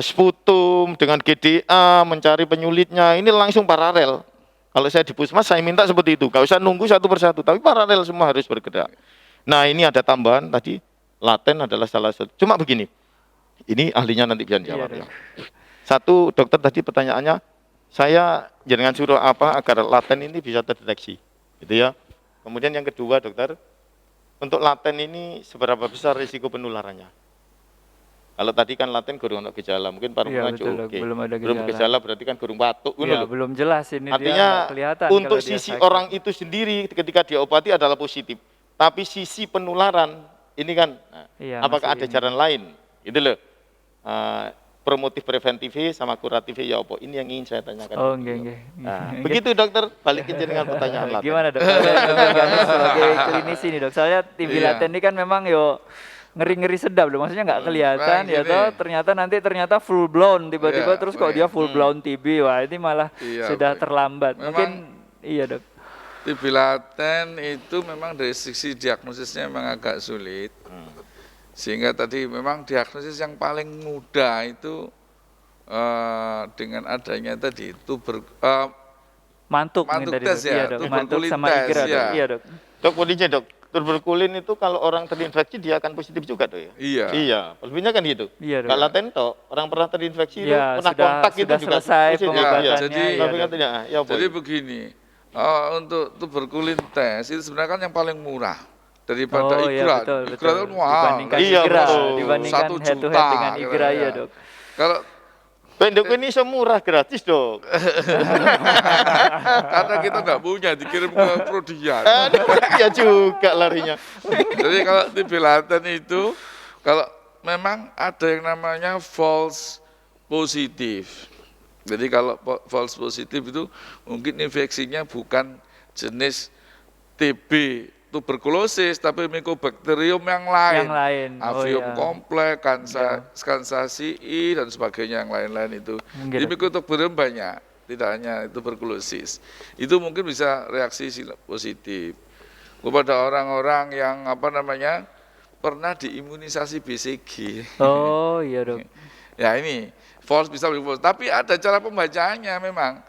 Sputum dengan GDA mencari penyulitnya. Ini langsung paralel. Kalau saya di Puskesmas saya minta seperti itu. Gak usah nunggu satu persatu, tapi paralel semua harus bergerak. Nah, ini ada tambahan tadi laten adalah salah satu. Cuma begini. Ini ahlinya nanti bisa jawab ya. Satu dokter tadi pertanyaannya, saya jangan suruh apa agar laten ini bisa terdeteksi. Gitu ya. Kemudian yang kedua dokter, untuk laten ini seberapa besar risiko penularannya? Kalau tadi kan laten gurung ada gejala, mungkin paru-paru oke. Belum ada gejala. Belum gejala berarti kan gurung batuk. Iya, belum jelas ini. Artinya dia kelihatan untuk sisi orang itu sendiri ketika dia obati adalah positif. Tapi sisi penularan ini kan, apakah ada jalan lain? Itu loh. Promotif preventif sama kuratif ya apa? Ini yang ingin saya tanyakan. Oh, enggak. Nah, begitu dokter, balikin dengan pertanyaan laten. Gimana dok? Sebagai klinisi nih dok, soalnya TB laten ini kan memang ngeri-ngeri sedap loh, maksudnya nggak kelihatan ya toh, ternyata full blown tiba-tiba terus kok dia full blown TB, wah ini malah sudah terlambat. Mungkin iya dok. TB laten itu memang dari sisi diagnosisnya memang agak sulit, sehingga tadi memang diagnosis yang paling mudah itu dengan adanya tadi mantuk tes ya, iya, dok. Mantuk sama IGRA ya. Iya dok. Dok polisi dok. Tuberkulin itu kalau orang terinfeksi dia akan positif juga tuh ya? Iya, lebihnya kan gitu. Iya, kalau laten toh, orang pernah terinfeksi itu ya, pernah kontak itu juga selesai pengobatannya. Jadi begini, untuk tuberkulin tes itu sebenarnya kan yang paling murah daripada IGRA. IGRA kan dibandingkan IGRA, dibandingkan head to head dengan IGRA ya dok. Kalau pendok ini semurah gratis dok. Karena kita nggak punya, dikirim ke Prodian. Ya juga larinya. Jadi kalau TB laten itu, kalau memang ada yang namanya false positif. Jadi kalau false positif itu mungkin infeksinya bukan jenis TB tuberkulosis, tapi Mycobacterium yang lain. Avium kompleks, Kansasii dan sebagainya yang lain-lain itu. Di Mycobacterium banyak, tidak hanya tuberkulosis. Itu mungkin bisa reaksi positif. Kepada orang-orang yang pernah diimunisasi BCG. Oh iya dok. Ya ini false bisa false, tapi ada cara pembacaannya memang.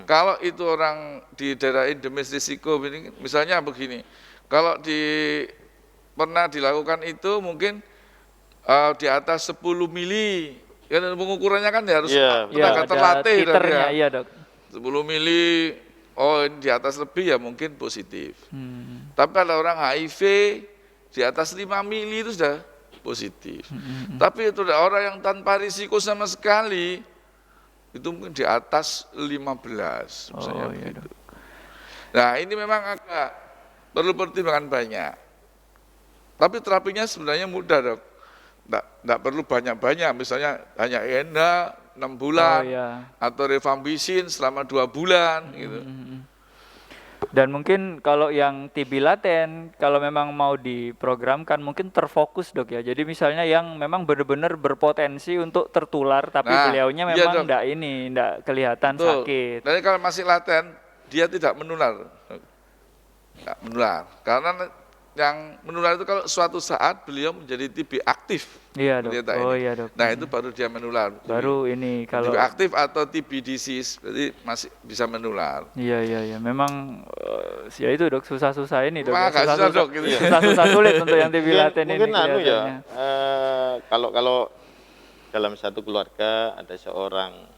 Kalau itu orang di daerah endemis risiko, misalnya begini. Kalau pernah dilakukan itu mungkin di atas 10 mili, ya pengukurannya kan harus tenaga terlatih. Iya dok. 10 mili, ini di atas lebih ya mungkin positif. Tapi kalau orang HIV di atas 5 mili itu sudah positif. Tapi itu ada orang yang tanpa risiko sama sekali, itu mungkin di atas 15 misalnya begitu. Nah ini memang agak perlu pertimbangan banyak. Tapi terapinya sebenarnya mudah, Dok. Nggak perlu banyak-banyak, misalnya hanya INH 6 bulan, atau rifampicin selama 2 bulan, gitu. Dan mungkin kalau yang TB laten, kalau memang mau diprogramkan mungkin terfokus, Dok ya. Jadi misalnya yang memang benar-benar berpotensi untuk tertular, tapi beliaunya memang enggak kelihatan sakit. Jadi kalau masih laten, dia tidak menular. Nggak menular. Karena yang menular itu kalau suatu saat beliau menjadi TB aktif. Iya, Dok. Oh iya, Dok. Nah, itu baru dia menular. Baru ini kalau TB aktif atau TB disease, berarti masih bisa menular. Iya. Memang ya itu, Dok, susah-susah ini, Dok. Susah, Dok, gitu. Susah sulit untuk yang TB laten ini. Mungkin kalau dalam satu keluarga ada seorang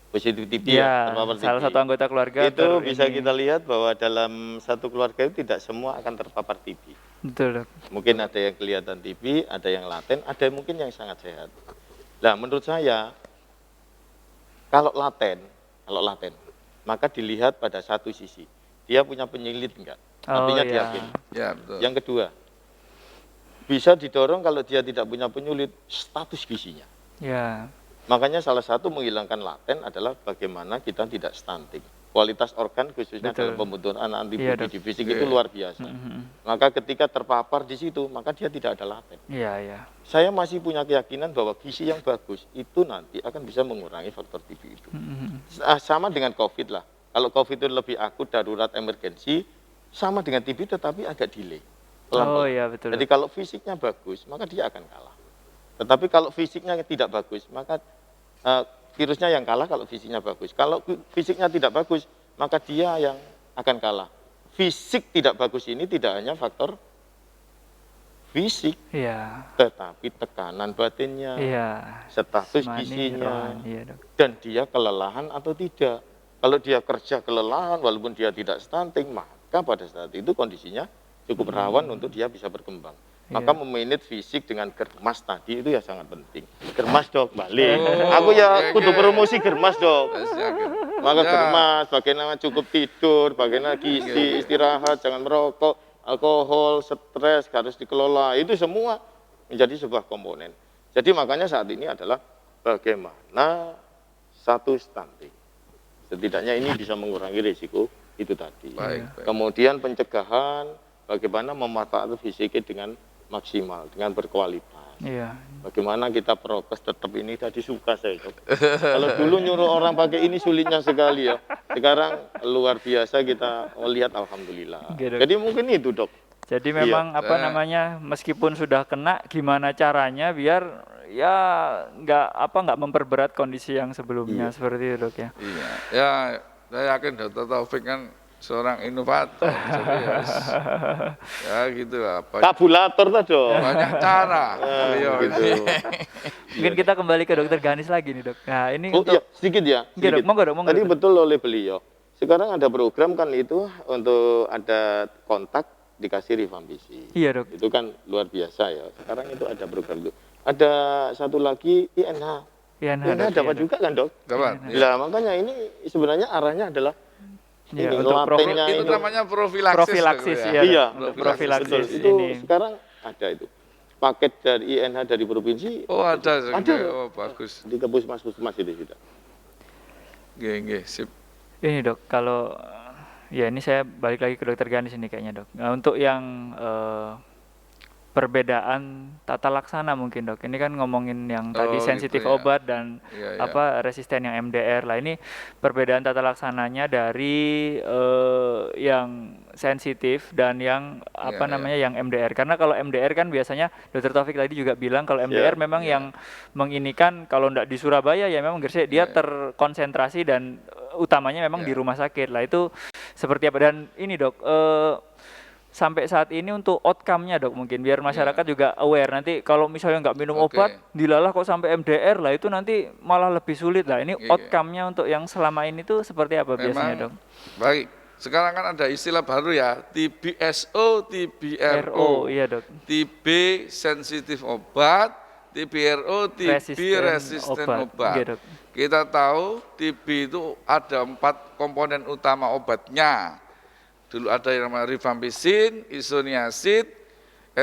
positif TB terpapar TB. Salah satu anggota keluarga itu bisa kita lihat bahwa dalam satu keluarga itu tidak semua akan terpapar TB. Betul, Dok. Mungkin ada yang kelihatan TB, ada yang laten, ada mungkin yang sangat sehat. Nah, menurut saya kalau laten, maka dilihat pada satu sisi. Dia punya penyilit enggak? Artinya diakin. Ya, betul. Yang kedua, bisa didorong kalau dia tidak punya penyulit, status gizinya. Ya. Makanya salah satu menghilangkan laten adalah bagaimana kita tidak stunting. Kualitas organ khususnya dalam pembentukan antibodi di fisik itu luar biasa. Maka ketika terpapar di situ, maka dia tidak ada laten. Iya. Saya masih punya keyakinan bahwa gizi yang bagus itu nanti akan bisa mengurangi faktor TB itu. Sama dengan COVID lah. Kalau COVID itu lebih akut, darurat, emergensi, sama dengan TB tetapi agak delay. Oh iya, betul. Jadi kalau fisiknya bagus, maka dia akan kalah. Tetapi kalau fisiknya tidak bagus, maka virusnya yang kalah kalau fisiknya bagus. Kalau fisiknya tidak bagus, maka dia yang akan kalah. Fisik tidak bagus ini tidak hanya faktor fisik, tetapi tekanan batinnya, status gizinya, dan dia kelelahan atau tidak. Kalau dia kerja kelelahan, walaupun dia tidak stunting, maka pada saat itu kondisinya cukup rawan untuk dia bisa berkembang. Maka memanage fisik dengan germas tadi itu ya sangat penting. Germas, Dok, balik. Aku ya kudu promosi germas, Dok. Maka germas, bagaimana cukup tidur, bagaimana gizi, istirahat, jangan merokok, alkohol, stres harus dikelola. Itu semua menjadi sebuah komponen. Jadi makanya saat ini adalah bagaimana satu stunting. Setidaknya ini bisa mengurangi risiko itu tadi. Kemudian pencegahan, bagaimana memanfaatkan fisiknya dengan maksimal, dengan berkualitas. Bagaimana kita prokes tetap ini tadi suka saya. Kalau dulu nyuruh orang pakai ini sulitnya sekali ya. Sekarang luar biasa kita melihat alhamdulillah. Jadi mungkin itu, Dok. Jadi memang meskipun sudah kena, gimana caranya biar ya nggak memperberat kondisi yang sebelumnya seperti itu, Dok ya. Ya saya yakin Dr. Taufik kan seorang inovator, jadi ya gitu lah. Tabulator lah, Dok. Banyak cara. Gitu. Mungkin kita kembali ke Dokter Ganis lagi nih, Dok. Nah ini sedikit ya. Sedikit. Monggo. Tadi betul oleh beliau. Sekarang ada program kan itu untuk ada kontak dikasih rifampicin. Iya, Dok. Itu kan luar biasa ya. Sekarang itu ada program itu. Ada satu lagi INH. INH dapat juga kan, Dok? Dapat. Nah, makanya ini sebenarnya arahnya adalah untuk itu namanya profilaksis. Iya, profilaksis itu ini. Sekarang ada itu. Paket dari INH dari provinsi. Oh, ada. Oh, bagus. Di puskesmas itu sudah. Nggih, sip. Ini, Dok, kalau ya ini saya balik lagi ke Dokter Ganis ini kayaknya, Dok. Nah, untuk yang perbedaan tata laksana mungkin, Dok. Ini kan ngomongin yang tadi sensitif obat dan resisten yang MDR. Lah ini perbedaan tata laksananya dari yang sensitif dan yang yang MDR. Karena kalau MDR kan biasanya Dr. Taufik tadi juga bilang kalau MDR memang yang menginikan kalau enggak di Surabaya ya memang Gresik dia terkonsentrasi dan utamanya memang di rumah sakit. Lah itu seperti apa, dan ini, Dok, sampai saat ini untuk outcome-nya, Dok, mungkin biar masyarakat juga aware nanti kalau misalnya nggak minum obat dilalah kok sampai MDR, lah itu nanti malah lebih sulit. Lah ini outcome-nya untuk yang selama ini tuh seperti apa biasanya, Dok? Baik, sekarang kan ada istilah baru ya, TBSO, TBRO. Iya, Dok. TB sensitif obat, TBRO, TB resisten obat. Iya, Dok. Kita tahu TB itu ada 4 komponen utama obatnya. Dulu ada yang namanya rifampicin, isoniazid,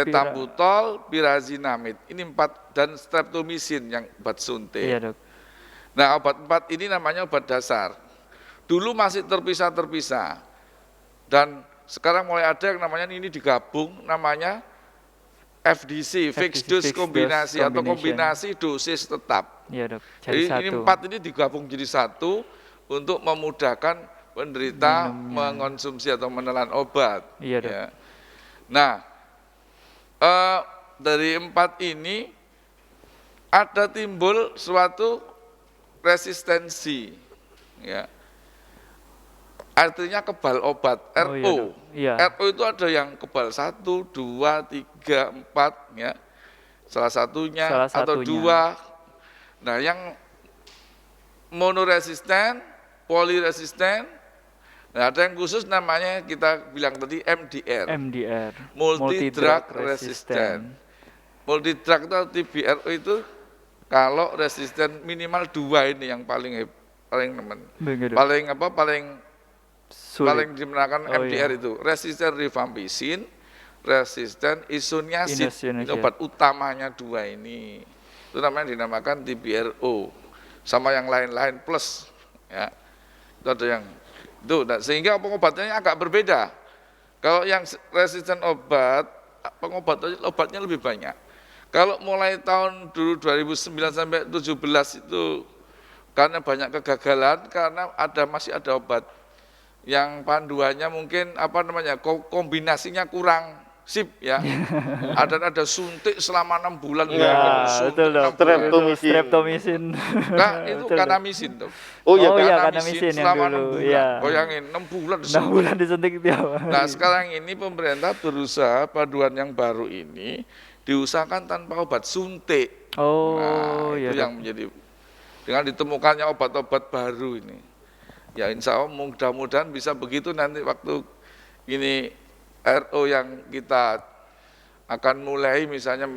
etambutol, pirazinamid. Ini 4 dan streptomisin yang obat suntik. Iya, Dok. Nah, obat 4 ini namanya obat dasar. Dulu masih terpisah-terpisah. Dan sekarang mulai ada yang namanya ini digabung, namanya FDC, fixed dose kombinasi atau kombinasi dosis tetap. Iya, Dok. Jadi ini 4 ini digabung jadi satu untuk memudahkan penderita mengonsumsi atau menelan obat. Iya, Dok. Ya. Nah, dari 4 ini ada timbul suatu resistensi, ya. Artinya kebal obat, RO. Iya. RO itu ada yang kebal 1, 2, 3, 4, ya. Salah satunya atau 2. Nah, yang monoresisten, poliresisten, nah ada yang khusus namanya kita bilang tadi MDR. Multi drug resistant. Multi drug atau TBRO itu kalau resisten minimal 2 ini yang paling paling dimenangkan MDR itu. Resisten rifampicin, resisten isoniazid. Ini obat utamanya 2 ini. Itu namanya dinamakan TBRO. Sama yang lain-lain plus, ya. Itu ada yang itu, nah, sehingga pengobatannya agak berbeda. Kalau yang resisten obat, obatnya lebih banyak. Kalau mulai tahun dulu 2009 sampai 2017 itu karena banyak kegagalan, karena masih ada obat yang panduannya mungkin kombinasinya kurang sip, ya. Ada suntik selama 6 bulan. Ya, betul, streptomisin. Nah, itu kanamisin tuh. Oh iya, kanamisin selama yang 6 bulan. Iya. Bayangin 6 bulan. 6 bulan disuntik tiap hari. Nah, sekarang ini pemerintah berusaha paduan yang baru ini diusahakan tanpa obat suntik. Oh, nah, itu yang menjadi dengan ditemukannya obat-obat baru ini. Ya, insya Allah mudah-mudahan bisa begitu nanti waktu ini RO yang kita akan mulai misalnya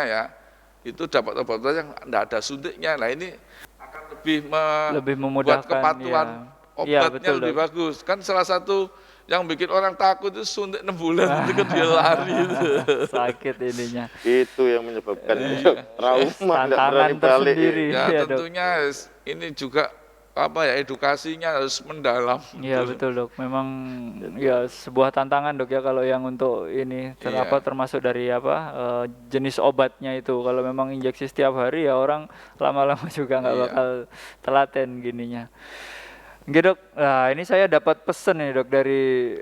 ya, itu dapat obat yang tidak ada suntiknya. Nah, ini akan lebih membuat kepatuhan obatnya lebih bagus. Kan salah satu yang bikin orang takut itu suntik 6 bulan itu dia lari itu. Sakit ininya. Itu yang menyebabkan trauma. Tantangan tersendiri. Ya, tentunya ini juga edukasinya harus mendalam. Iya, betul, Dok. Memang ya sebuah tantangan, Dok, ya, kalau yang untuk ini termasuk dari jenis obatnya itu. Kalau memang injeksi setiap hari ya orang lama-lama juga nggak bakal telaten gininya. Oke, Dok. Nah, ini saya dapat pesan nih, Dok, dari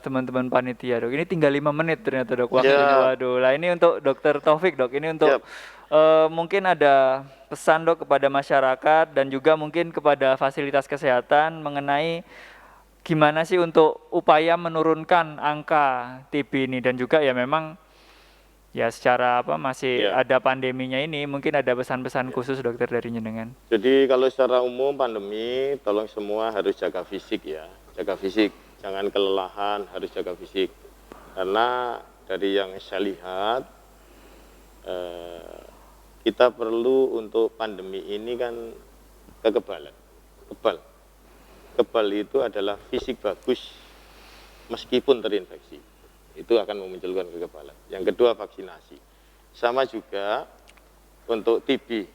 teman-teman panitia, Dok. Ini tinggal 5 menit ternyata, Dok, waktunya. Waduh. Lah, ini untuk Dokter Taufik, Dok. Ini untuk mungkin ada pesan, Dok, kepada masyarakat dan juga mungkin kepada fasilitas kesehatan mengenai gimana sih untuk upaya menurunkan angka TB ini, dan juga ya memang ya secara masih ada pandeminya ini, mungkin ada pesan-pesan khusus, Dokter, dari jenengan. Jadi kalau secara umum pandemi, tolong semua harus jaga fisik, ya, jaga fisik, jangan kelelahan, harus jaga fisik. Karena dari yang saya lihat, kita perlu untuk pandemi ini kan kekebalan, kebal itu adalah fisik bagus meskipun terinfeksi. Itu akan memunculkan kekebalan. Yang kedua, vaksinasi. Sama juga untuk TB.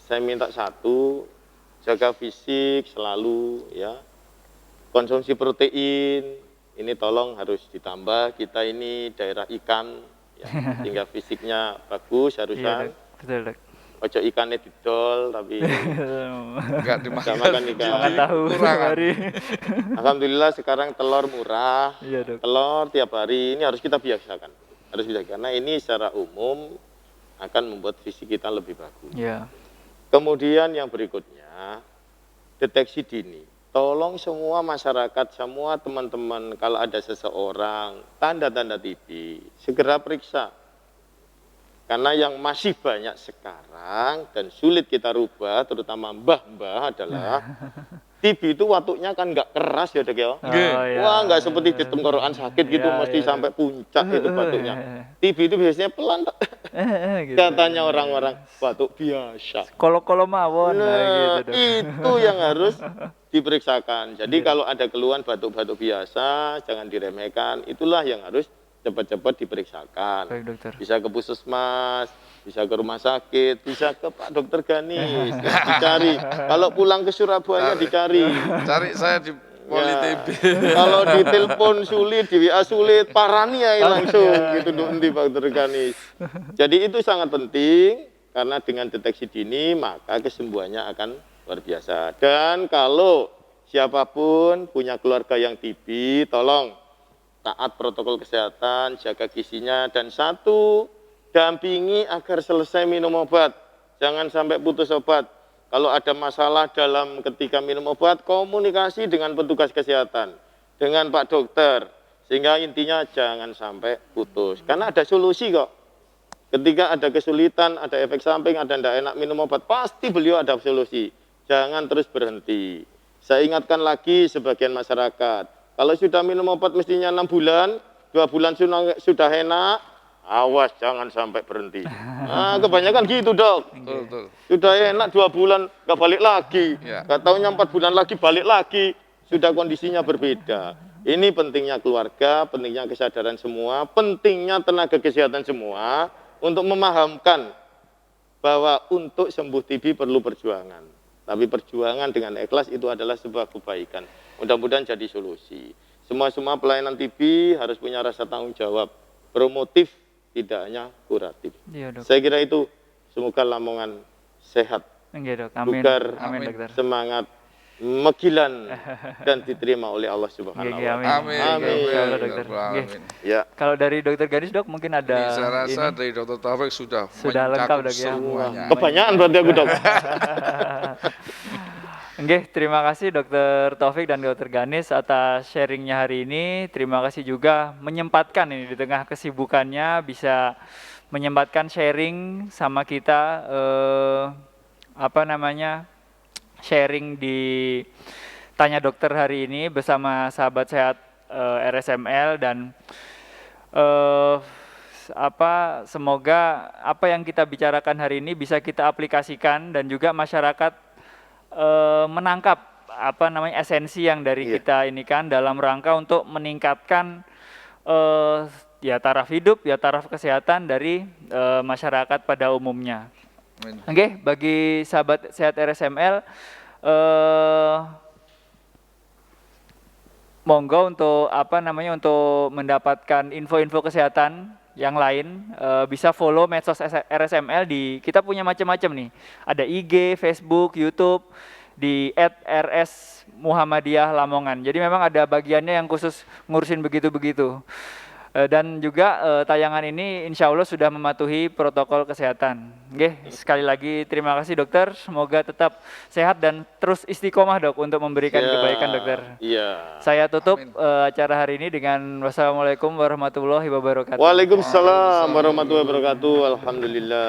Saya minta satu, jaga fisik selalu, ya. Konsumsi protein, ini tolong harus ditambah. Kita ini daerah ikan, ya, sehingga fisiknya bagus harusan. Iya, betul, Dok. Ojo ikannya didol, tapi enggak dimakan ikan. Jangan tahu hari. Alhamdulillah sekarang telur murah. Iya, Dok. Telur tiap hari ini harus kita biasakan. Harus bisa, karena ini secara umum akan membuat fisik kita lebih bagus. Iya. Kemudian yang berikutnya, deteksi dini. Tolong semua masyarakat, semua teman-teman, kalau ada seseorang tanda-tanda TB, segera periksa. Karena yang masih banyak sekarang dan sulit kita rubah, terutama mbah-mbah, adalah TB itu watuknya kan nggak keras, ya, Dok, ya. Wah, nggak seperti di tenggorokan sakit gitu, mesti sampai puncak itu batuknya. TB itu biasanya pelan, gitu. Katanya orang-orang batuk biasa. Kalau mawon, nah, gitu, Dok. Itu yang harus diperiksakan. Jadi kalau ada keluhan batuk-batuk biasa, jangan diremehkan. Itulah yang harus cepat-cepat diperiksakan. Baik, dokter. Bisa ke puskesmas, bisa ke rumah sakit, bisa ke Pak Dokter Ganis, dicari. Kalau pulang ke Surabaya dicari. Cari saya di Poli TB. Kalau ditelepon sulit, di WA sulit, parani ya langsung gitu di Pak Dokter Ganis. Jadi itu sangat penting karena dengan deteksi dini maka kesembuhannya akan luar biasa. Dan kalau siapapun punya keluarga yang TB, tolong taat protokol kesehatan, jaga gizinya, dan satu, dampingi agar selesai minum obat. Jangan sampai putus obat. Kalau ada masalah dalam ketika minum obat, komunikasi dengan petugas kesehatan, dengan Pak Dokter. Sehingga intinya jangan sampai putus. Karena ada solusi kok. Ketika ada kesulitan, ada efek samping, ada tidak enak minum obat, pasti beliau ada solusi. Jangan terus berhenti. Saya ingatkan lagi sebagian masyarakat. Kalau sudah minum obat mestinya 6 bulan, 2 bulan sudah enak, awas jangan sampai berhenti. Nah, kebanyakan gitu dok. Betul. Sudah enak 2 bulan, nggak balik lagi. Nggak taunya 4 bulan lagi balik lagi. Sudah kondisinya berbeda. Ini pentingnya keluarga, pentingnya kesadaran semua, pentingnya tenaga kesehatan semua untuk memahamkan bahwa untuk sembuh TB perlu perjuangan. Tapi perjuangan dengan ikhlas itu adalah sebuah kebaikan. Mudah-mudahan jadi solusi. Semua pelayanan TB harus punya rasa tanggung jawab. Promotif, tidak hanya kuratif. Iya, dok. Saya kira itu. Semoga Lamongan sehat. Enggak, dok. Amin. Bugar, Amin, dokter. Semangat, megilan, dan diterima oleh Allah Subhanahu wa Ta'ala. Amin. Amin. Insyaallah, dokter. Amin. Ya. Kalau dari dokter Ganis, dok, mungkin ada Saya rasa ini. dari Dr. Taufik sudah Lengkap, mencakup dok, ya. semuanya. Kebanyakan berarti aku dok. Oke, terima kasih Dokter Taufik dan Dokter Ganis atas sharingnya hari ini. Terima kasih juga menyempatkan ini di tengah kesibukannya bisa menyempatkan sharing sama kita sharing di Tanya Dokter hari ini bersama sahabat sehat RSML dan semoga apa yang kita bicarakan hari ini bisa kita aplikasikan dan juga masyarakat menangkap esensi yang dari kita ini kan dalam rangka untuk meningkatkan ya taraf hidup, ya taraf kesehatan dari masyarakat pada umumnya. Oke, bagi sahabat sehat RSML monggo untuk untuk mendapatkan info-info kesehatan yang lain bisa follow medsos RSML di kita punya macam-macam nih. Ada IG, Facebook, YouTube di @RS Muhammadiyah Lamongan. Jadi memang ada bagiannya yang khusus ngurusin begitu-begitu. Dan juga tayangan ini insya Allah sudah mematuhi protokol kesehatan. Oke, sekali lagi terima kasih dokter. Semoga tetap sehat dan terus istiqomah dok untuk memberikan kebaikan dokter. Iya. Saya tutup acara hari ini dengan wassalamualaikum warahmatullahi wabarakatuh. Waalaikumsalam warahmatullahi wabarakatuh. Alhamdulillah.